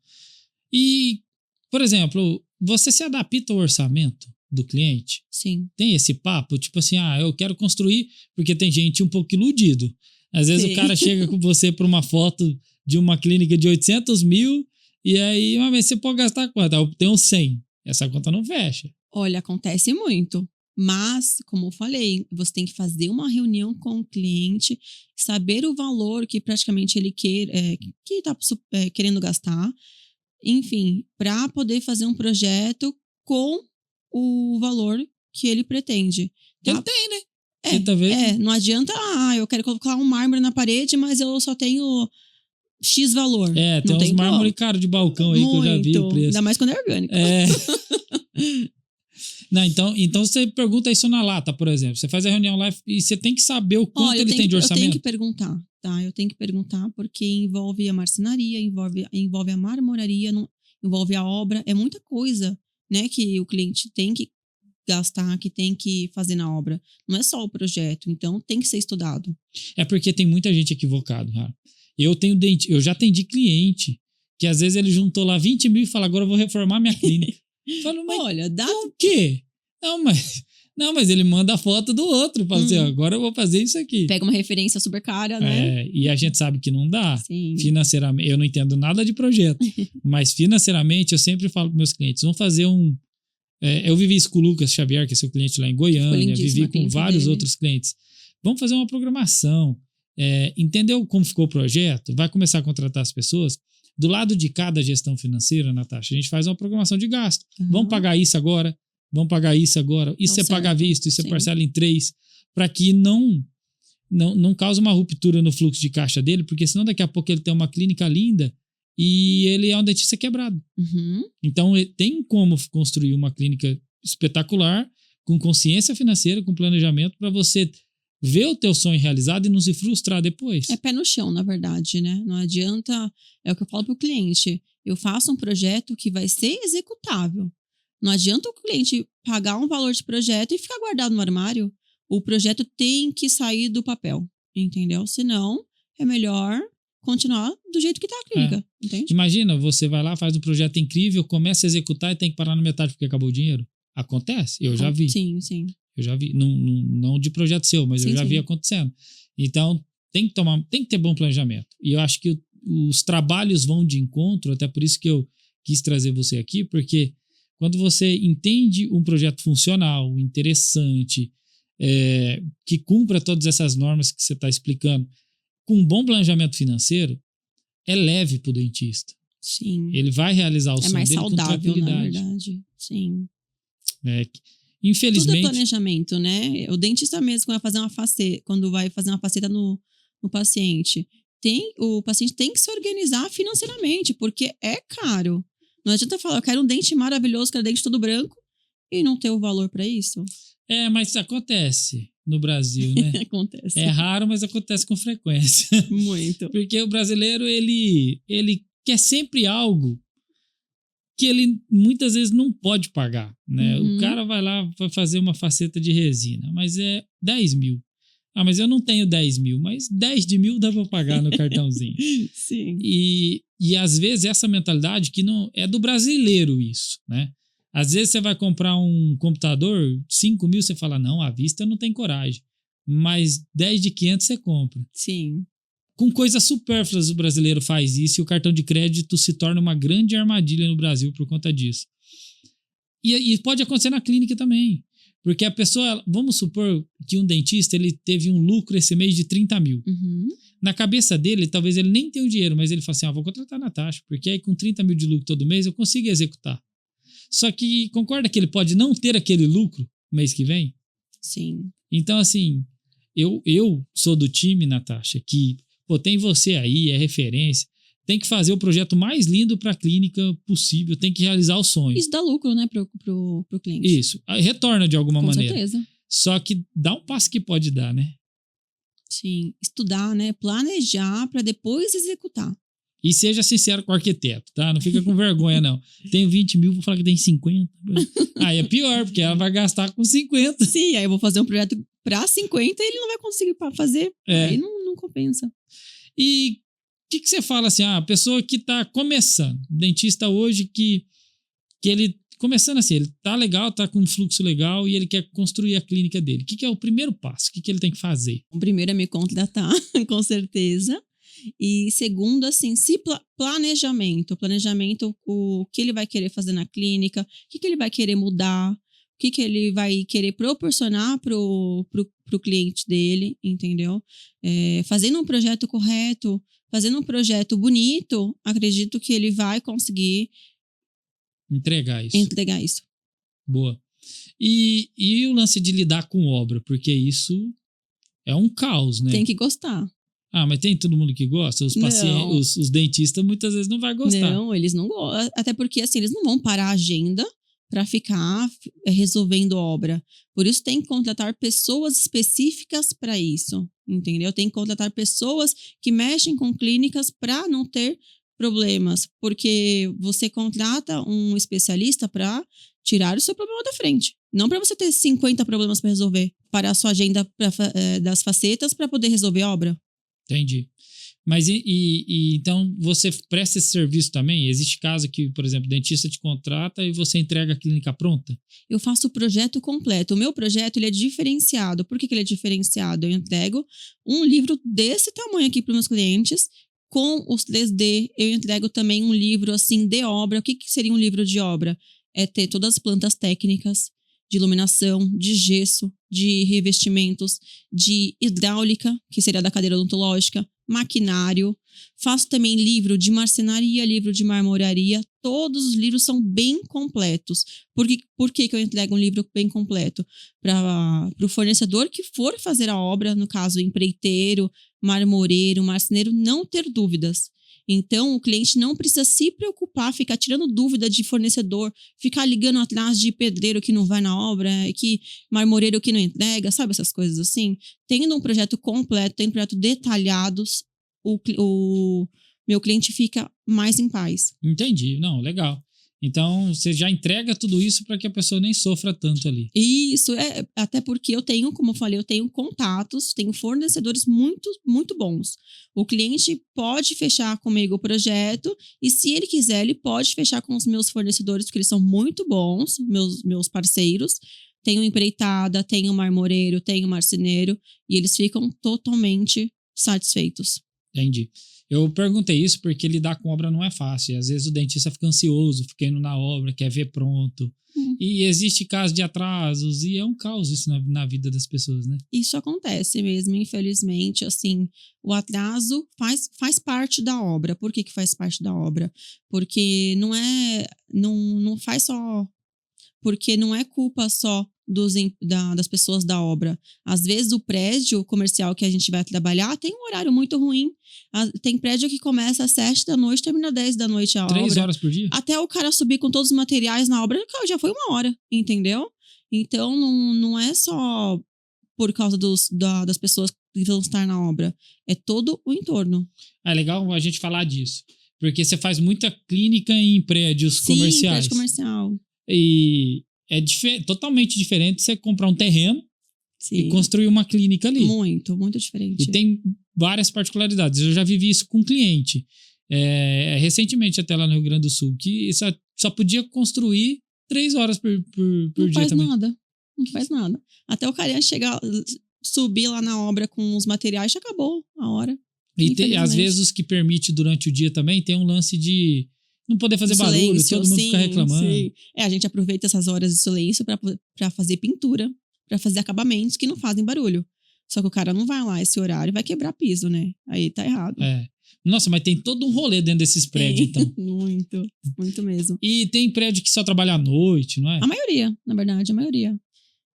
E, por exemplo, você se adapta ao orçamento do cliente?
Sim.
Tem esse papo, tipo assim, eu quero construir, porque tem gente um pouco iludido. Às vezes o cara chega com você para uma foto de uma clínica de 800 mil e aí, mas você pode gastar quanto? Eu tenho 100. Essa conta não fecha.
Olha, acontece muito. Mas, como eu falei, você tem que fazer uma reunião com o cliente, saber o valor que praticamente ele que está querendo gastar, enfim, para poder fazer um projeto com o valor que ele pretende. Tá?
Ele tem, né?
Não adianta, eu quero colocar um mármore na parede, mas eu só tenho X valor.
Tem uns mármore caro de balcão aí
muito,
que eu já vi o preço.
Ainda mais quando é orgânico.
Não, então você pergunta isso na lata, por exemplo. Você faz a reunião lá e você tem que saber o quanto ele tem de orçamento.
Eu tenho que perguntar, tá? Eu tenho que perguntar porque envolve a marcenaria, envolve a marmoraria, envolve a obra. É muita coisa, né, que o cliente tem que gastar, que tem que fazer na obra. Não é só o projeto, então tem que ser estudado.
É porque tem muita gente equivocada, Rara. Eu já atendi cliente que às vezes ele juntou lá 20 mil e fala, agora eu vou reformar minha clínica. Falo, mas
olha, dá
o quê? Não, mas ele manda a foto do outro. Fala assim, agora eu vou fazer isso aqui.
Pega uma referência super cara, né?
E a gente sabe que não dá.
Sim.
Financeiramente, eu não entendo nada de projeto. Mas financeiramente, eu sempre falo para meus clientes, vamos fazer um... eu vivi isso com o Lucas Xavier, que é seu cliente lá em Goiânia. Vivi com vários outros clientes. Vamos fazer uma programação. Entendeu como ficou o projeto? Vai começar a contratar as pessoas. Do lado de cada gestão financeira, Natasha, a gente faz uma programação de gasto. Vamos pagar isso agora, vamos pagar isso agora. Isso você paga à vista, isso você parcela em 3, para que não cause uma ruptura no fluxo de caixa dele, porque senão daqui a pouco ele tem uma clínica linda e ele é um dentista quebrado. Então, tem como construir uma clínica espetacular, com consciência financeira, com planejamento, para você ver o teu sonho realizado e não se frustrar depois.
É pé no chão, na verdade, né? Não adianta... É o que eu falo pro cliente. Eu faço um projeto que vai ser executável. Não adianta o cliente pagar um valor de projeto e ficar guardado no armário. O projeto tem que sair do papel, entendeu? Senão, é melhor continuar do jeito que tá a clínica, entende?
Imagina, você vai lá, faz um projeto incrível, começa a executar e tem que parar na metade porque acabou o dinheiro. Acontece, eu já vi.
Sim.
Eu já vi, não de projeto seu, mas eu já vi acontecendo. Então, tem que ter bom planejamento. E eu acho que os trabalhos vão de encontro, até por isso que eu quis trazer você aqui, porque quando você entende um projeto funcional, interessante, que cumpra todas essas normas que você está explicando, com um bom planejamento financeiro, é leve para o dentista.
Sim.
Ele vai realizar o sonho dele com tranquilidade.
É mais saudável, na verdade. Sim.
Infelizmente...
Tudo é planejamento, né? O dentista mesmo, quando vai fazer uma faceta no paciente, o paciente tem que se organizar financeiramente, porque é caro. Não adianta falar, eu quero um dente maravilhoso, quero um dente todo branco, e não ter o valor para isso.
Mas acontece no Brasil, né?
Acontece.
É raro, mas acontece com frequência.
Muito.
Porque o brasileiro, ele quer sempre algo que ele muitas vezes não pode pagar, né? O cara vai lá, vai fazer uma faceta de resina, mas é 10 mil. Mas eu não tenho 10 mil, mas 10 de mil dá para pagar no cartãozinho.
Sim.
E às vezes essa mentalidade que não é do brasileiro isso, né? Às vezes você vai comprar um computador, 5 mil, você fala, não, à vista eu não tenho coragem. Mas 10 de 500 você compra.
Sim.
Com coisas supérfluas o brasileiro faz isso e o cartão de crédito se torna uma grande armadilha no Brasil por conta disso. E pode acontecer na clínica também. Porque a pessoa, vamos supor que um dentista ele teve um lucro esse mês de 30 mil. Na cabeça dele, talvez ele nem tenha o dinheiro, mas ele fala assim, vou contratar a Natasha, porque aí com 30 mil de lucro todo mês eu consigo executar. Só que concorda que ele pode não ter aquele lucro mês que vem?
Sim.
Então, assim, eu sou do time, Natasha, que tem você aí, é referência. tem que fazer o projeto mais lindo para a clínica possível, tem que realizar o sonho.
Isso dá lucro, né, pro cliente.
Isso, aí retorna de alguma maneira.
Com certeza.
Só que dá um passo que pode dar, né?
Sim, estudar, né, planejar para depois executar.
E seja sincero com o arquiteto, tá? Não fica com vergonha, não. Tenho 20 mil, vou falar que tem 50. Aí é pior, porque ela vai gastar com 50.
Sim, aí eu vou fazer um projeto para 50 e ele não vai conseguir fazer.
É.
Aí não compensa.
E o que você fala assim, a pessoa que tá começando, dentista hoje que ele, começando assim, ele tá legal, tá com um fluxo legal e ele quer construir a clínica dele. O que é o primeiro passo? O que ele tem que fazer?
O primeiro é me contratar, com certeza. E segundo, assim, planejamento, o que ele vai querer fazer na clínica, o que ele vai querer mudar, o que ele vai querer proporcionar pro cliente dele, entendeu? Fazendo um projeto correto, fazendo um projeto bonito, acredito que ele vai conseguir
entregar isso. Boa. E o lance de lidar com obra, porque isso é um caos, né?
Tem que gostar.
Ah, mas tem todo mundo que gosta? Os pacientes, os dentistas muitas vezes não vai gostar.
Não, eles não gostam. Até porque, assim, eles não vão parar a agenda para ficar resolvendo obra. Por isso tem que contratar pessoas específicas para isso, entendeu? Tem que contratar pessoas que mexem com clínicas para não ter problemas. Porque você contrata um especialista para tirar o seu problema da frente. Não para você ter 50 problemas para resolver. Parar a sua agenda das facetas para poder resolver a obra.
Entendi. Mas então você presta esse serviço também? Existe caso que, por exemplo, o dentista te contrata e você entrega a clínica pronta?
Eu faço o projeto completo. O meu projeto ele é diferenciado. Por que ele é diferenciado? Eu entrego um livro desse tamanho aqui para os meus clientes, com os 3D. Eu entrego também um livro assim de obra. O que seria um livro de obra? É ter todas as plantas técnicas de iluminação, de gesso, de revestimentos, de hidráulica, que seria da cadeira odontológica, maquinário. Faço também livro de marcenaria, livro de marmoraria. Todos os livros são bem completos. Por que eu entrego um livro bem completo? Para o fornecedor que for fazer a obra, no caso empreiteiro, marmoreiro, marceneiro, não ter dúvidas. Então, o cliente não precisa se preocupar, ficar tirando dúvida de fornecedor, ficar ligando atrás de pedreiro que não vai na obra, que marmoreiro que não entrega, sabe essas coisas assim? Tendo um projeto completo, tendo um projeto detalhados, o meu cliente fica mais em paz.
Entendi. Não, legal. Então, você já entrega tudo isso para que a pessoa nem sofra tanto ali.
Isso, até porque eu tenho, como eu falei, eu tenho contatos, tenho fornecedores muito, muito bons. O cliente pode fechar comigo o projeto e, se ele quiser, ele pode fechar com os meus fornecedores, porque eles são muito bons, meus parceiros. Tenho empreitada, tenho marmoreiro, tenho marceneiro, e eles ficam totalmente satisfeitos.
Entendi. Eu perguntei isso porque lidar com obra não é fácil. Às vezes o dentista fica ansioso, fica indo na obra, quer ver pronto. E existe caso de atrasos e é um caos isso na vida das pessoas, né?
Isso acontece mesmo, infelizmente. Assim, o atraso faz parte da obra. Por que faz parte da obra? Porque não faz só... Porque não é culpa só das pessoas da obra. Às vezes o prédio comercial que a gente vai trabalhar tem um horário muito ruim. Tem prédio que começa às 7 da noite e termina às 10 da noite a obra.
3 horas por dia?
Até o cara subir com todos os materiais na obra, já foi 1 hora, entendeu? Então não é só por causa das pessoas que vão estar na obra. É todo o entorno.
É legal a gente falar disso. Porque você faz muita clínica em prédios comerciais.
Sim, prédio comercial.
E é totalmente diferente você comprar um terreno e construir uma clínica ali.
Muito, muito diferente.
E tem várias particularidades. Eu já vivi isso com um cliente. Recentemente, até lá no Rio Grande do Sul, que só podia construir 3 horas por dia também.
Não faz nada. Até o carinha chegar, subir lá na obra com os materiais, já acabou a hora.
E às vezes os que permite durante o dia também tem um lance de não poder fazer barulho, todo mundo fica reclamando. Sim.
A gente aproveita essas horas de silêncio para fazer pintura, para fazer acabamentos que não fazem barulho. Só que o cara não vai lá esse horário e vai quebrar piso, né? Aí tá errado.
Nossa, mas tem todo um rolê dentro desses prédios, então.
Muito, muito mesmo.
E tem prédio que só trabalha à noite, não é?
A maioria, na verdade, a maioria.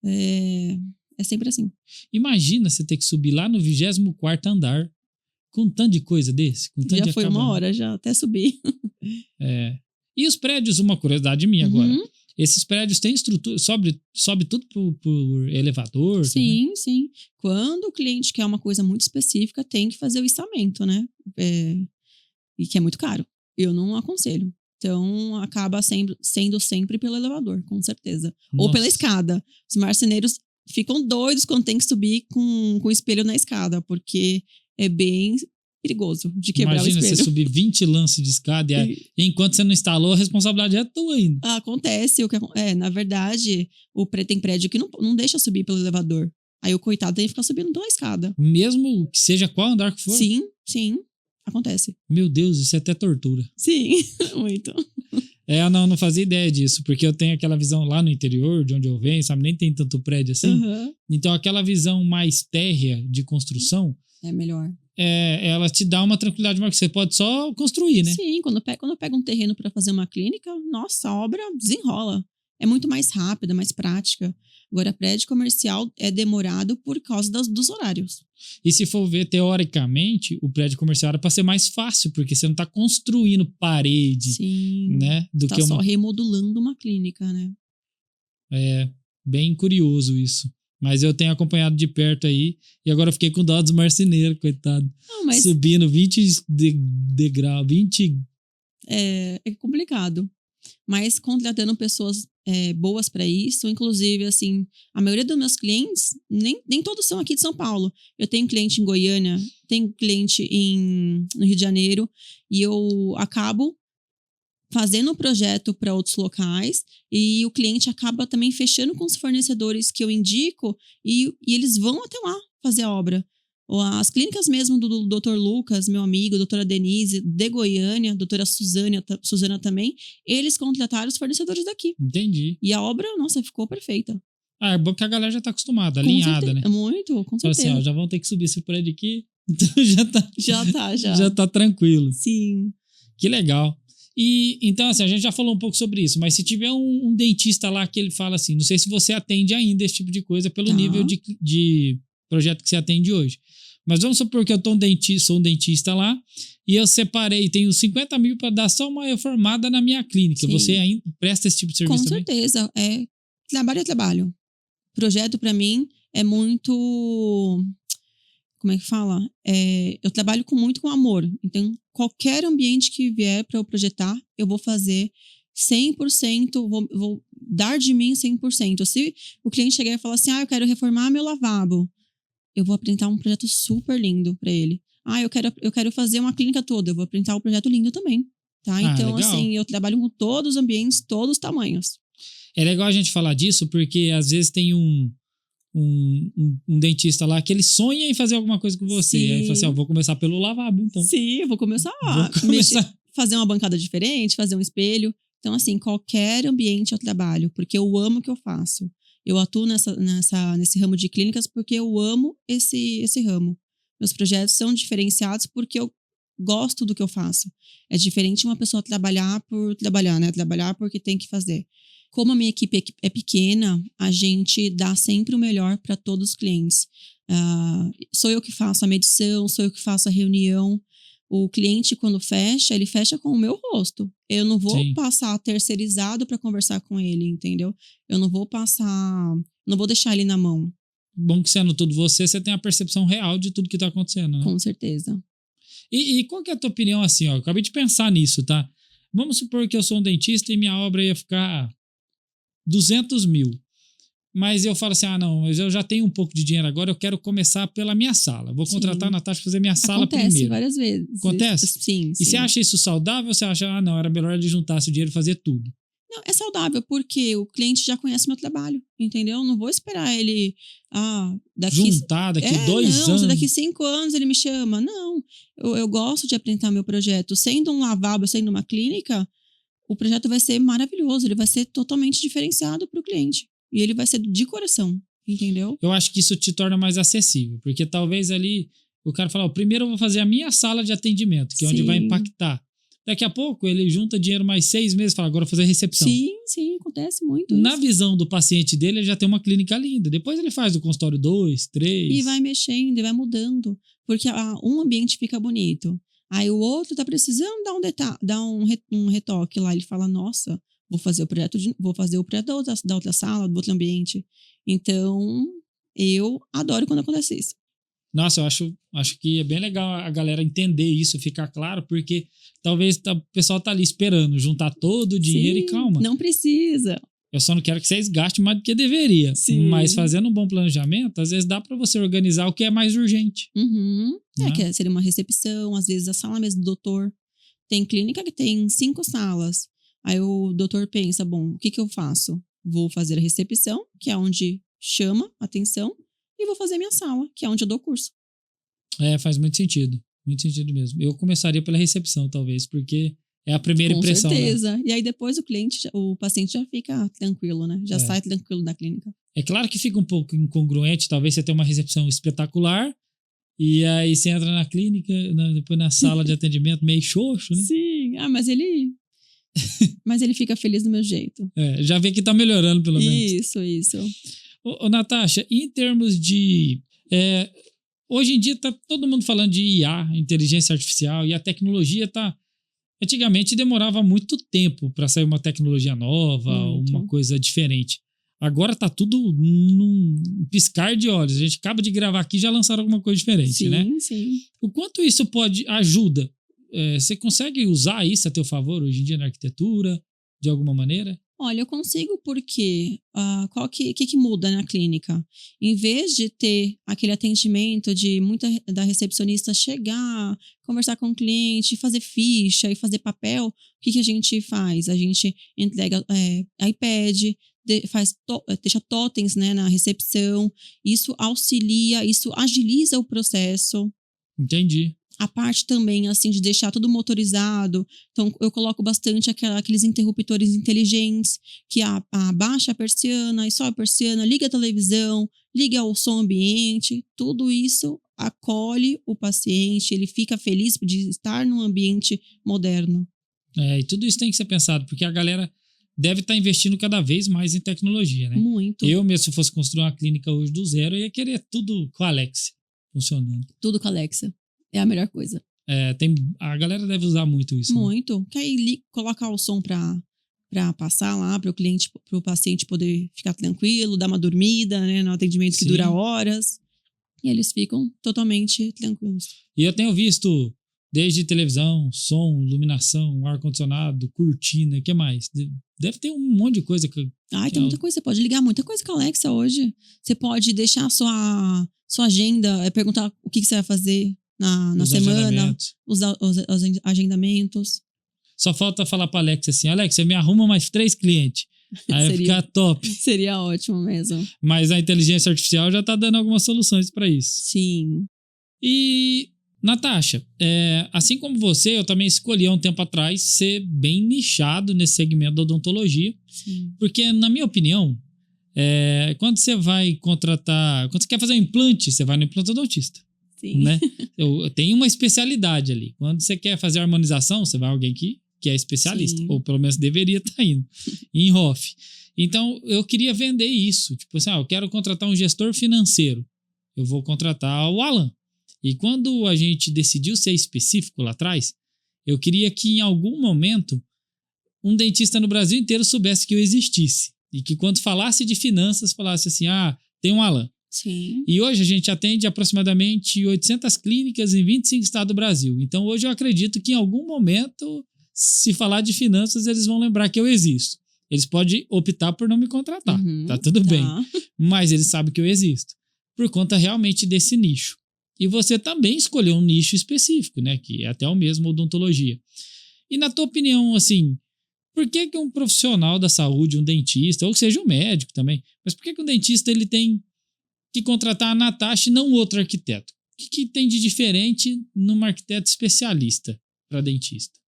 É sempre assim.
Imagina você ter que subir lá no 24º andar Com tanto de coisa desse? Com tanto
Já
de
foi uma hora, já até subir.
É. E os prédios, uma curiosidade minha agora. Esses prédios têm estrutura, sobe tudo por elevador?
Sim,
também?
sim. Quando o cliente quer uma coisa muito específica, tem que fazer o içamento, né? E que é muito caro. Eu não aconselho. Então, acaba sendo sempre pelo elevador, com certeza. Ou pela
Nossa.
escada. Os marceneiros ficam doidos quando tem que subir com o espelho na escada, porque é bem perigoso de quebrar
Imagina
o espelho.
você subir 20 lances de escada e enquanto você não instalou, a responsabilidade é tua ainda.
Acontece. Na verdade, tem prédio que não deixa subir pelo elevador. Aí o coitado tem que ficar subindo pela escada.
Mesmo que seja qual andar que for?
Sim. Acontece.
Meu Deus, isso é até tortura.
Sim, muito.
Eu não fazia ideia disso, porque eu tenho aquela visão lá no interior, de onde eu venho, sabe? Nem tem tanto prédio assim.
Uhum.
Então, aquela visão mais térrea de construção,
É melhor.
ela te dá uma tranquilidade maior, que você pode só construir, né?
Sim, quando eu pego um terreno para fazer uma clínica, nossa, a obra desenrola. É muito mais rápida, mais prática. Agora, prédio comercial é demorado por causa dos horários.
E se for ver, teoricamente, o prédio comercial era para ser mais fácil, porque você não está construindo parede,
Sim.
né?
Tá só remodulando uma clínica, né?
É bem curioso isso. Mas eu tenho acompanhado de perto aí, e agora eu fiquei com dó dos marceneiros, coitado.
Não, mas
subindo 20 degraus, 20...
é complicado. Mas contratando pessoas boas para isso, inclusive, assim, a maioria dos meus clientes, nem todos são aqui de São Paulo. Eu tenho cliente em Goiânia, tenho cliente no Rio de Janeiro, e eu acabo fazendo o projeto para outros locais, e o cliente acaba também fechando com os fornecedores que eu indico, e eles vão até lá fazer a obra. As clínicas mesmo do Dr. Lucas, meu amigo, doutora Denise, de Goiânia, doutora Suzana também, eles contrataram os fornecedores daqui.
Entendi.
E a obra, nossa, ficou perfeita.
É bom que a galera já tá acostumada, alinhada, né?
Muito, com certeza.
Então, assim, já vão ter que subir esse prédio aqui, então já tá tranquilo.
Sim.
Que legal. E então, assim, a gente já falou um pouco sobre isso, mas se tiver um dentista lá que ele fala assim, não sei se você atende ainda esse tipo de coisa pelo nível de projeto que você atende hoje. Mas vamos supor que eu sou um dentista lá e eu separei, tenho 50 mil para dar só uma reformada na minha clínica. Sim. Você ainda presta esse tipo de serviço também?
Com certeza. Trabalho é trabalho. Projeto, para mim, é muito... Como é que fala? Eu trabalho muito com amor. Então, qualquer ambiente que vier para eu projetar, eu vou fazer 100%, vou dar de mim 100%. Se o cliente chegar e falar assim, eu quero reformar meu lavabo, eu vou apresentar um projeto super lindo para ele. Eu quero fazer uma clínica toda, eu vou apresentar um projeto lindo também. Tá? Então,
legal.
assim, eu trabalho com todos os ambientes, todos os tamanhos.
É legal a gente falar disso, porque às vezes tem um dentista lá que ele sonha em fazer alguma coisa com você. Sim. Aí ele fala assim, vou começar pelo lavabo, então.
Sim, eu vou começar fazer uma bancada diferente, fazer um espelho. Então, assim, qualquer ambiente eu trabalho, porque eu amo o que eu faço. Eu atuo nesse ramo de clínicas porque eu amo esse ramo. Meus projetos são diferenciados porque eu gosto do que eu faço. É diferente uma pessoa trabalhar por trabalhar, né? Trabalhar porque tem que fazer. Como a minha equipe é pequena, a gente dá sempre o melhor para todos os clientes. Sou eu que faço a medição, sou eu que faço a reunião. O cliente, quando fecha, ele fecha com o meu rosto. Eu não vou passar terceirizado para conversar com ele, entendeu? Eu não vou deixar ele na mão.
Bom que sendo tudo você tem a percepção real de tudo que tá acontecendo, né?
Com certeza.
E qual que é a tua opinião assim, ó? Eu acabei de pensar nisso, tá? Vamos supor que eu sou um dentista e minha obra ia ficar 200 mil. Mas eu falo assim, não, eu já tenho um pouco de dinheiro agora, eu quero começar pela minha sala. Vou contratar a Natasha para fazer minha sala primeiro.
Acontece várias vezes.
Acontece?
Sim.
E você acha isso saudável ou você acha, não, era melhor ele juntasse o dinheiro e fazer tudo?
Não, é saudável, porque o cliente já conhece meu trabalho, entendeu? Não vou esperar ele
juntar daqui 2 anos.
Não, daqui 5 anos ele me chama. Não, eu gosto de apresentar meu projeto. Sendo um lavabo, sendo uma clínica, o projeto vai ser maravilhoso, ele vai ser totalmente diferenciado para o cliente. E ele vai ser de coração, entendeu?
Eu acho que isso te torna mais acessível, porque talvez ali o cara fala, primeiro eu vou fazer a minha sala de atendimento, que é onde vai impactar. Daqui a pouco ele junta dinheiro mais 6 meses e fala, agora eu vou fazer a recepção.
Sim, acontece muito.
Na visão do paciente dele, ele já tem uma clínica linda. Depois ele faz o consultório 2, 3.
E vai mexendo, e vai mudando. porque um ambiente fica bonito. Aí o outro tá precisando dar um retoque lá. Ele fala, nossa, vou fazer o projeto da outra sala, do outro ambiente. Então, eu adoro quando acontece isso.
Nossa, eu acho que é bem legal a galera entender isso, ficar claro, porque talvez o pessoal tá ali esperando juntar todo o dinheiro.
Sim,
e calma.
não precisa.
Eu só não quero que vocês gastem mais do que deveria.
Sim.
Mas fazendo um bom planejamento, às vezes dá para você organizar o que é mais urgente.
Uhum.
Né?
Que seria uma recepção, às vezes a sala mesmo do doutor. Tem clínica que tem 5 salas. Aí o doutor pensa, bom, o que eu faço? Vou fazer a recepção, que é onde chama atenção, e vou fazer minha sala, que é onde eu dou curso.
Faz muito sentido mesmo. Eu começaria pela recepção, talvez, porque é a primeira impressão.
Com certeza.
Né?
E aí depois o paciente já fica tranquilo, né? Já sai tranquilo da clínica.
É claro que fica um pouco incongruente, talvez você tenha uma recepção espetacular, e aí você entra na clínica, depois na sala de atendimento, meio xoxo, né?
Sim, mas ele fica feliz do meu jeito.
Já vê que tá melhorando, pelo menos.
Isso.
Ô, Natasha, em termos de... hoje em dia tá todo mundo falando de IA, inteligência artificial, e a tecnologia tá... Antigamente demorava muito tempo para sair uma tecnologia nova, uma coisa diferente. Agora tá tudo num piscar de olhos. A gente acaba de gravar aqui e já lançaram alguma coisa diferente, né?
Sim.
O quanto isso ajuda? Você consegue usar isso a teu favor hoje em dia na arquitetura, de alguma maneira?
Olha, eu consigo porque qual que muda na clínica? Em vez de ter aquele atendimento de da recepcionista chegar, conversar com o cliente, fazer ficha e fazer papel, o que a gente faz? A gente entrega iPad, deixa totens, né, na recepção. Isso auxilia, isso agiliza o processo.
Entendi.
A parte também, assim, de deixar tudo motorizado. Então, eu coloco bastante aqueles interruptores inteligentes que abaixa a persiana e sobe a persiana, liga a televisão, liga o som ambiente. Tudo isso acolhe o paciente, ele fica feliz de estar num ambiente moderno.
E tudo isso tem que ser pensado, porque a galera deve estar investindo cada vez mais em tecnologia, né?
Muito.
Eu mesmo, se eu fosse construir uma clínica hoje do zero, eu ia querer tudo com a Alexa funcionando.
Tudo com a Alexa. É a melhor coisa.
A galera deve usar muito isso.
Muito.
Né?
Que aí colocar o som para passar lá, para o paciente poder ficar tranquilo, dar uma dormida, né, no atendimento que dura horas. E eles ficam totalmente tranquilos.
E eu tenho visto desde televisão, som, iluminação, ar-condicionado, cortina, o que mais? Deve ter um monte de coisa.
Tem muita coisa. Você pode ligar muita coisa com a Alexa hoje. Você pode deixar a sua agenda, perguntar o que você vai fazer na semana, os agendamentos.
Só falta falar para Alexa assim, Alexa, me arruma mais 3 clientes. Aí vai ficar top.
Seria ótimo mesmo.
Mas a inteligência artificial já está dando algumas soluções para isso.
Sim.
E, Natasha, assim como você, eu também escolhi há um tempo atrás ser bem nichado nesse segmento da odontologia.
Sim.
Porque, na minha opinião, quando você vai contratar... Quando você quer fazer um implante, você vai no implantodontista.
Sim.
Né? Eu tenho uma especialidade ali. Quando você quer fazer harmonização, você vai alguém que é especialista.
Sim.
Ou pelo menos deveria estar indo. Em HOF. Então, eu queria vender isso. Tipo assim, eu quero contratar um gestor financeiro. Eu vou contratar o Alan. E quando a gente decidiu ser específico lá atrás, eu queria que em algum momento um dentista no Brasil inteiro soubesse que eu existisse. E que quando falasse de finanças, falasse assim, tem um Alan.
Sim.
E hoje a gente atende aproximadamente 800 clínicas em 25 estados do Brasil. Então hoje eu acredito que em algum momento, se falar de finanças, eles vão lembrar que eu existo. Eles podem optar por não me contratar, tá tudo bem. Mas eles sabem que eu existo. Por conta realmente desse nicho. E você também escolheu um nicho específico, né? Que é até o mesmo odontologia. E na tua opinião, assim, por que um profissional da saúde, um dentista, ou que seja um médico também, mas por que um dentista ele tem que contratar a Natasha e não outro arquiteto? O que tem de diferente numa arquiteto especialista para dentista?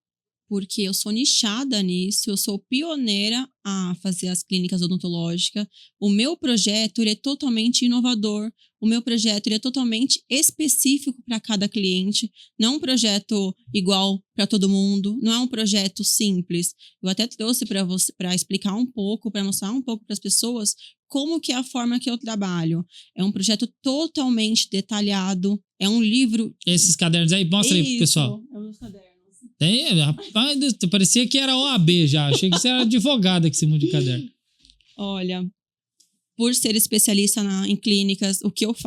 Porque eu sou nichada nisso, eu sou pioneira a fazer as clínicas odontológicas. O meu projeto ele é totalmente inovador. O meu projeto ele é totalmente específico para cada cliente. Não é um projeto igual para todo mundo. Não é um projeto simples. Eu até trouxe para você para explicar um pouco, para mostrar um pouco para as pessoas como que é a forma que eu trabalho. É um projeto totalmente detalhado. É um livro.
Esses cadernos aí, mostra aí pro pessoal.
É um dos cadernos.
Tem, rapaz, parecia que era OAB já. Achei que você era advogada com esse monte de caderno.
Olha, por ser especialista em clínicas,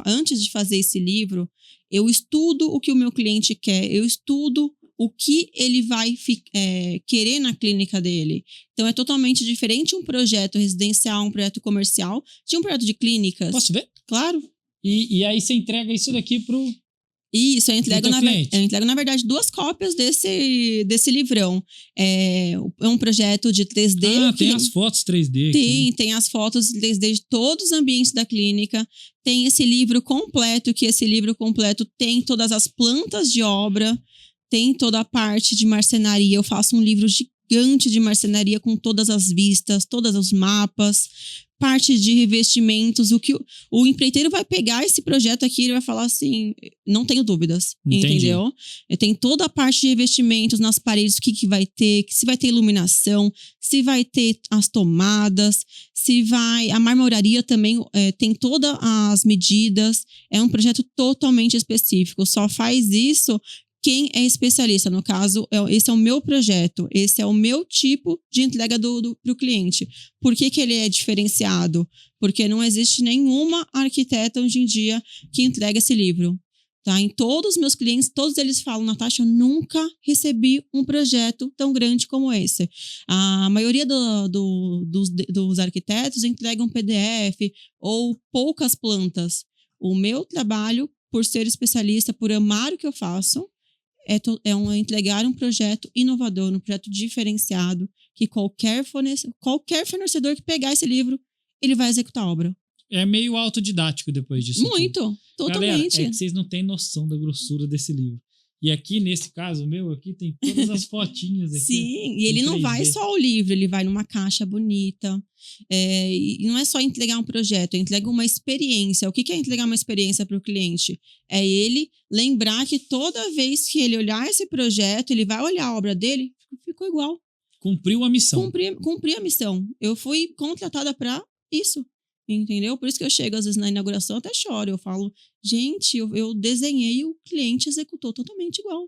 antes de fazer esse livro, eu estudo o que o meu cliente quer, eu estudo o que ele vai querer na clínica dele. Então, é totalmente diferente um projeto residencial, um projeto comercial, de um projeto de clínicas.
Posso ver?
Claro.
E aí você entrega isso daqui pro...
Isso, eu entrego
cliente.
na verdade 2 cópias desse livrão. É um projeto de 3D.
Tem as fotos 3D aqui.
Tem as fotos 3D de todos os ambientes da clínica. Tem esse livro completo, que esse livro completo tem todas as plantas de obra, tem toda a parte de marcenaria. Eu faço um livro gigante de marcenaria com todas as vistas, todos os mapas, parte de revestimentos. O empreiteiro vai pegar esse projeto aqui, ele vai falar assim, não tenho dúvidas, entendeu? Tem toda a parte de revestimentos nas paredes, o que vai ter, se vai ter iluminação, se vai ter as tomadas, a marmoraria também tem todas as medidas. É um projeto totalmente específico, só faz isso quem é especialista. No caso, esse é o meu projeto, esse é o meu tipo de entrega para o cliente. Por que ele é diferenciado? Porque não existe nenhuma arquiteta hoje em dia que entrega esse livro. Tá? Em todos os meus clientes, todos eles falam, Natasha, eu nunca recebi um projeto tão grande como esse. A maioria dos arquitetos entregam PDF ou poucas plantas. O meu trabalho, por ser especialista, por amar o que eu faço, entregar um projeto inovador, um projeto diferenciado, que qualquer fornecedor que pegar esse livro, ele vai executar a obra.
É meio autodidático depois disso.
Muito, totalmente.
Galera, é que vocês não têm noção da grossura desse livro. E aqui, nesse caso, o meu aqui tem todas as fotinhas aqui.
Sim, e ele não vai só o livro, ele vai numa caixa bonita. E não é só entregar um projeto, entrega uma experiência. O que é entregar uma experiência para o cliente? É ele lembrar que toda vez que ele olhar esse projeto, ele vai olhar a obra dele, ficou igual.
Cumpriu a missão.
Cumpri a missão. Eu fui contratada para isso. Entendeu? Por isso que eu chego, às vezes, na inauguração, até choro. Eu falo, gente, eu desenhei e o cliente executou totalmente igual.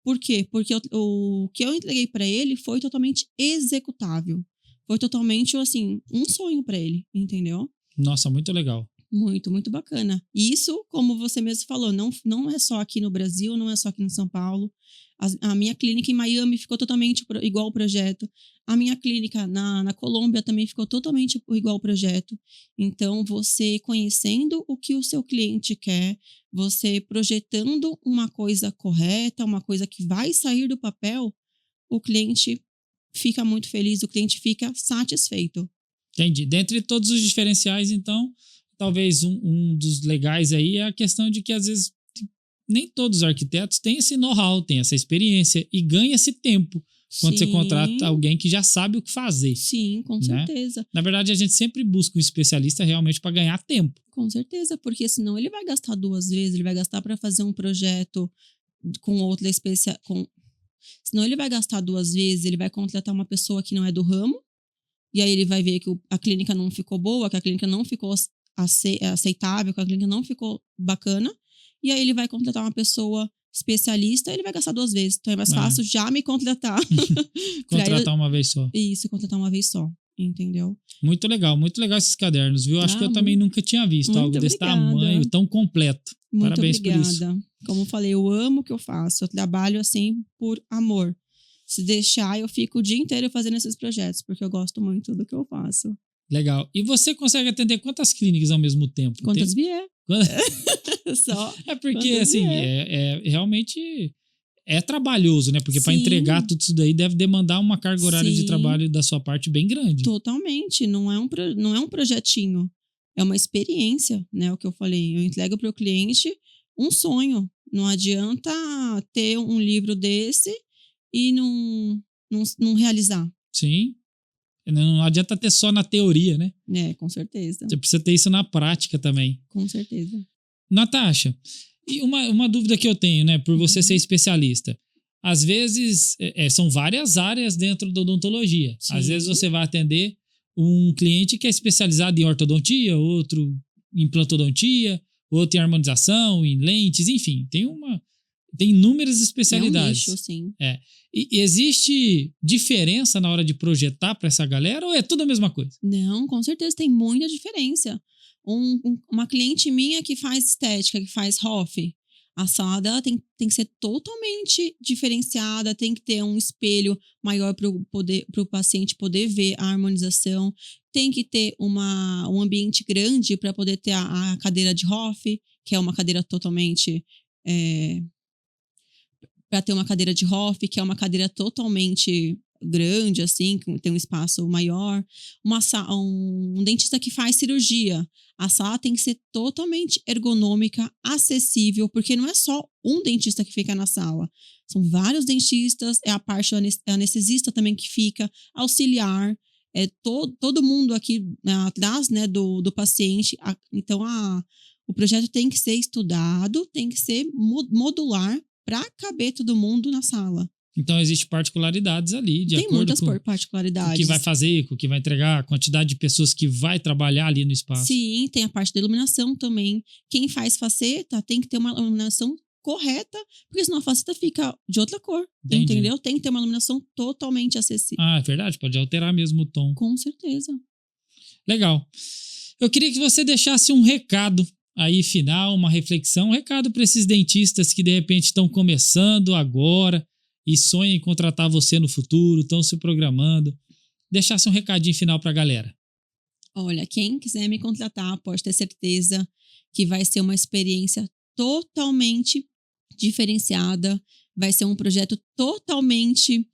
Por quê? Porque o que eu entreguei para ele foi totalmente executável. Foi totalmente, assim, um sonho para ele, entendeu?
Nossa, muito legal.
Muito, muito bacana. E isso, como você mesmo falou, não é só aqui no Brasil, não é só aqui em São Paulo. A minha clínica em Miami ficou totalmente igual ao projeto. A minha clínica na Colômbia também ficou totalmente igual ao projeto. Então, você conhecendo o que o seu cliente quer, você projetando uma coisa correta, uma coisa que vai sair do papel, o cliente fica muito feliz, o cliente fica satisfeito.
Entendi. Dentre todos os diferenciais, então, talvez um dos legais aí é a questão de que, às vezes, nem todos os arquitetos têm esse know-how, têm essa experiência e ganha esse tempo quando você contrata alguém que já sabe o que fazer.
Sim, com
né?
certeza.
Na verdade, a gente sempre busca um especialista realmente para ganhar tempo.
Com certeza, porque senão ele vai gastar 2 vezes, ele vai gastar para fazer um projeto com outra senão ele vai gastar 2 vezes, ele vai contratar uma pessoa que não é do ramo, e aí ele vai ver que a clínica não ficou boa, que a clínica não ficou aceitável, que a clínica não ficou bacana, e aí ele vai contratar uma pessoa especialista, ele vai gastar 2 vezes. Então é mais fácil já me contratar.
Contratar uma vez só.
Isso, contratar uma vez só, entendeu?
Muito legal esses cadernos, viu? Acho que eu também nunca tinha visto algo desse tamanho, tão completo.
Muito
Parabéns
obrigada.
por isso.
Como eu falei, eu amo o que eu faço. Eu trabalho assim por amor. Se deixar, eu fico o dia inteiro fazendo esses projetos, porque eu gosto muito do que eu faço.
Legal. E você consegue atender quantas clínicas ao mesmo tempo?
Quantas vier. Só.
É porque, assim, realmente é trabalhoso, né? Porque para entregar tudo isso daí deve demandar uma carga horária de trabalho da sua parte bem grande.
Totalmente. Não é um projetinho. É uma experiência, né? O que eu falei. Eu entrego para o cliente um sonho. Não adianta ter um livro desse e não realizar.
Sim. Não adianta ter só na teoria, né?
Com certeza.
Você precisa ter isso na prática também.
Com certeza.
Natasha, e uma dúvida que eu tenho, né? Por você ser especialista. Às vezes, são várias áreas dentro da odontologia.
Sim.
Às vezes você vai atender um cliente que é especializado em ortodontia, outro em implantodontia, outro em harmonização, em lentes, enfim. Tem inúmeras especialidades.
É um nicho, sim.
E existe diferença na hora de projetar para essa galera ou é tudo a mesma coisa?
Não, com certeza tem muita diferença. Uma cliente minha que faz estética, que faz ROF, a sala dela tem que ser totalmente diferenciada, tem que ter um espelho maior para o paciente poder ver a harmonização, tem que ter um ambiente grande para poder ter a cadeira de ROF, que é uma cadeira totalmente... para ter uma cadeira de ROF, que é uma cadeira totalmente grande, assim, que tem um espaço maior. Um dentista que faz cirurgia. A sala tem que ser totalmente ergonômica, acessível, porque não é só um dentista que fica na sala. São vários dentistas, a parte anestesista também que fica, auxiliar, todo mundo aqui atrás, né, do paciente. Então, o projeto tem que ser estudado, tem que ser modular, para caber todo mundo na sala.
Então, existem particularidades ali, de
tem
acordo
muitas
com
particularidades.
o que vai fazer, com o que vai entregar, a quantidade de pessoas que vai trabalhar ali no espaço.
Sim, tem a parte da iluminação também. Quem faz faceta tem que ter uma iluminação correta, porque senão a faceta fica de outra cor.
Entendi.
Entendeu? Tem que ter uma iluminação totalmente acessível.
É verdade, pode alterar mesmo o tom.
Com certeza.
Legal. Eu queria que você deixasse um recado aí final, uma reflexão, um recado para esses dentistas que de repente estão começando agora e sonham em contratar você no futuro, estão se programando. Deixasse um recadinho final para a galera.
Olha, quem quiser me contratar pode ter certeza que vai ser uma experiência totalmente diferenciada, vai ser um projeto totalmente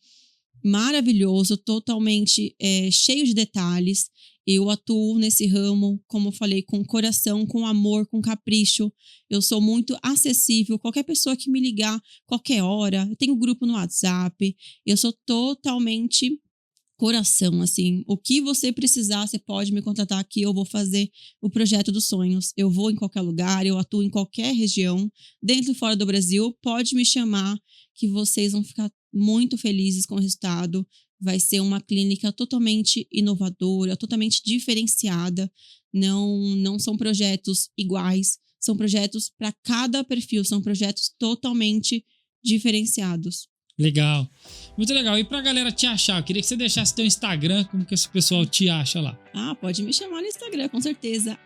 maravilhoso, totalmente cheio de detalhes. Eu atuo nesse ramo, como eu falei, com coração, com amor, com capricho. Eu sou muito acessível. Qualquer pessoa que me ligar, qualquer hora. Eu tenho grupo no WhatsApp. Eu sou totalmente coração, assim. O que você precisar, você pode me contratar aqui. Eu vou fazer o projeto dos sonhos. Eu vou em qualquer lugar, eu atuo em qualquer região. Dentro e fora do Brasil, pode me chamar que vocês vão ficar muito felizes com o resultado. Vai ser uma clínica totalmente inovadora, totalmente diferenciada. Não são projetos iguais, são projetos para cada perfil, são projetos totalmente diferenciados.
Legal, muito legal. E pra galera te achar, eu queria que você deixasse teu Instagram, como que esse pessoal te acha lá?
Pode me chamar no Instagram, com certeza.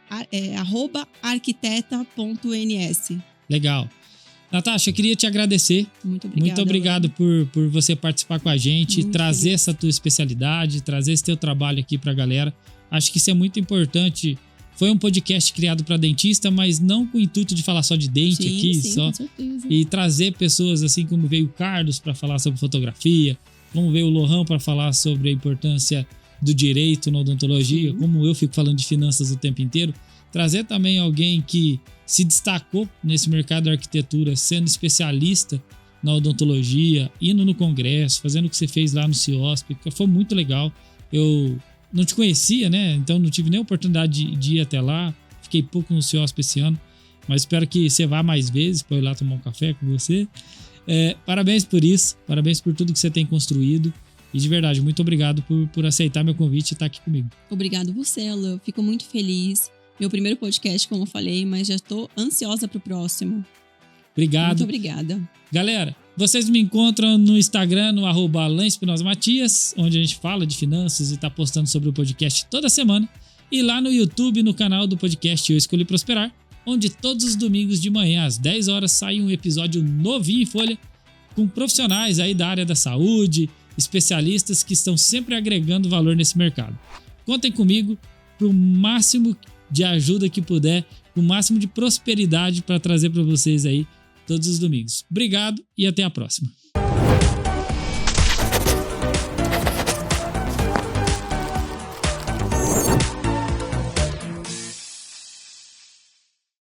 @arquiteta.ns.
Legal. Natasha, eu queria te agradecer.
Muito obrigada.
Muito obrigado por você participar com a gente,
Muito
trazer
feliz.
essa tua especialidade, trazer esse teu trabalho aqui pra galera. Acho que isso é muito importante. Foi um podcast criado para dentista, mas não com o intuito de falar só de dente aqui,
sim,
só.
com certeza.
E trazer pessoas assim como veio o Carlos para falar sobre fotografia, como veio o Lohan para falar sobre a importância do direito na odontologia,
Sim.
como eu fico falando de finanças o tempo inteiro. Trazer também alguém que se destacou nesse mercado da arquitetura, sendo especialista na odontologia, indo no congresso, fazendo o que você fez lá no CIOSP, que foi muito legal. Eu não te conhecia, né? Então não tive nem a oportunidade de ir até lá. Fiquei pouco no CIOSP esse ano, mas espero que você vá mais vezes para eu ir lá tomar um café com você. Parabéns por isso, parabéns por tudo que você tem construído. E de verdade, muito obrigado por aceitar meu convite e estar aqui comigo.
Obrigado você, Alan. Eu fico muito feliz. Meu primeiro podcast, como eu falei, mas já estou ansiosa para o próximo.
Obrigado.
Muito obrigada.
Galera, vocês me encontram no Instagram, no @AlanEspinosaMatias, onde a gente fala de finanças e tá postando sobre o podcast toda semana. E lá no YouTube, no canal do podcast Eu Escolhi Prosperar, onde todos os domingos de manhã, às 10 horas, sai um episódio novinho em folha, com profissionais aí da área da saúde, especialistas que estão sempre agregando valor nesse mercado. Contem comigo pro máximo de ajuda que puder, o máximo de prosperidade para trazer para vocês aí todos os domingos. Obrigado e até a próxima.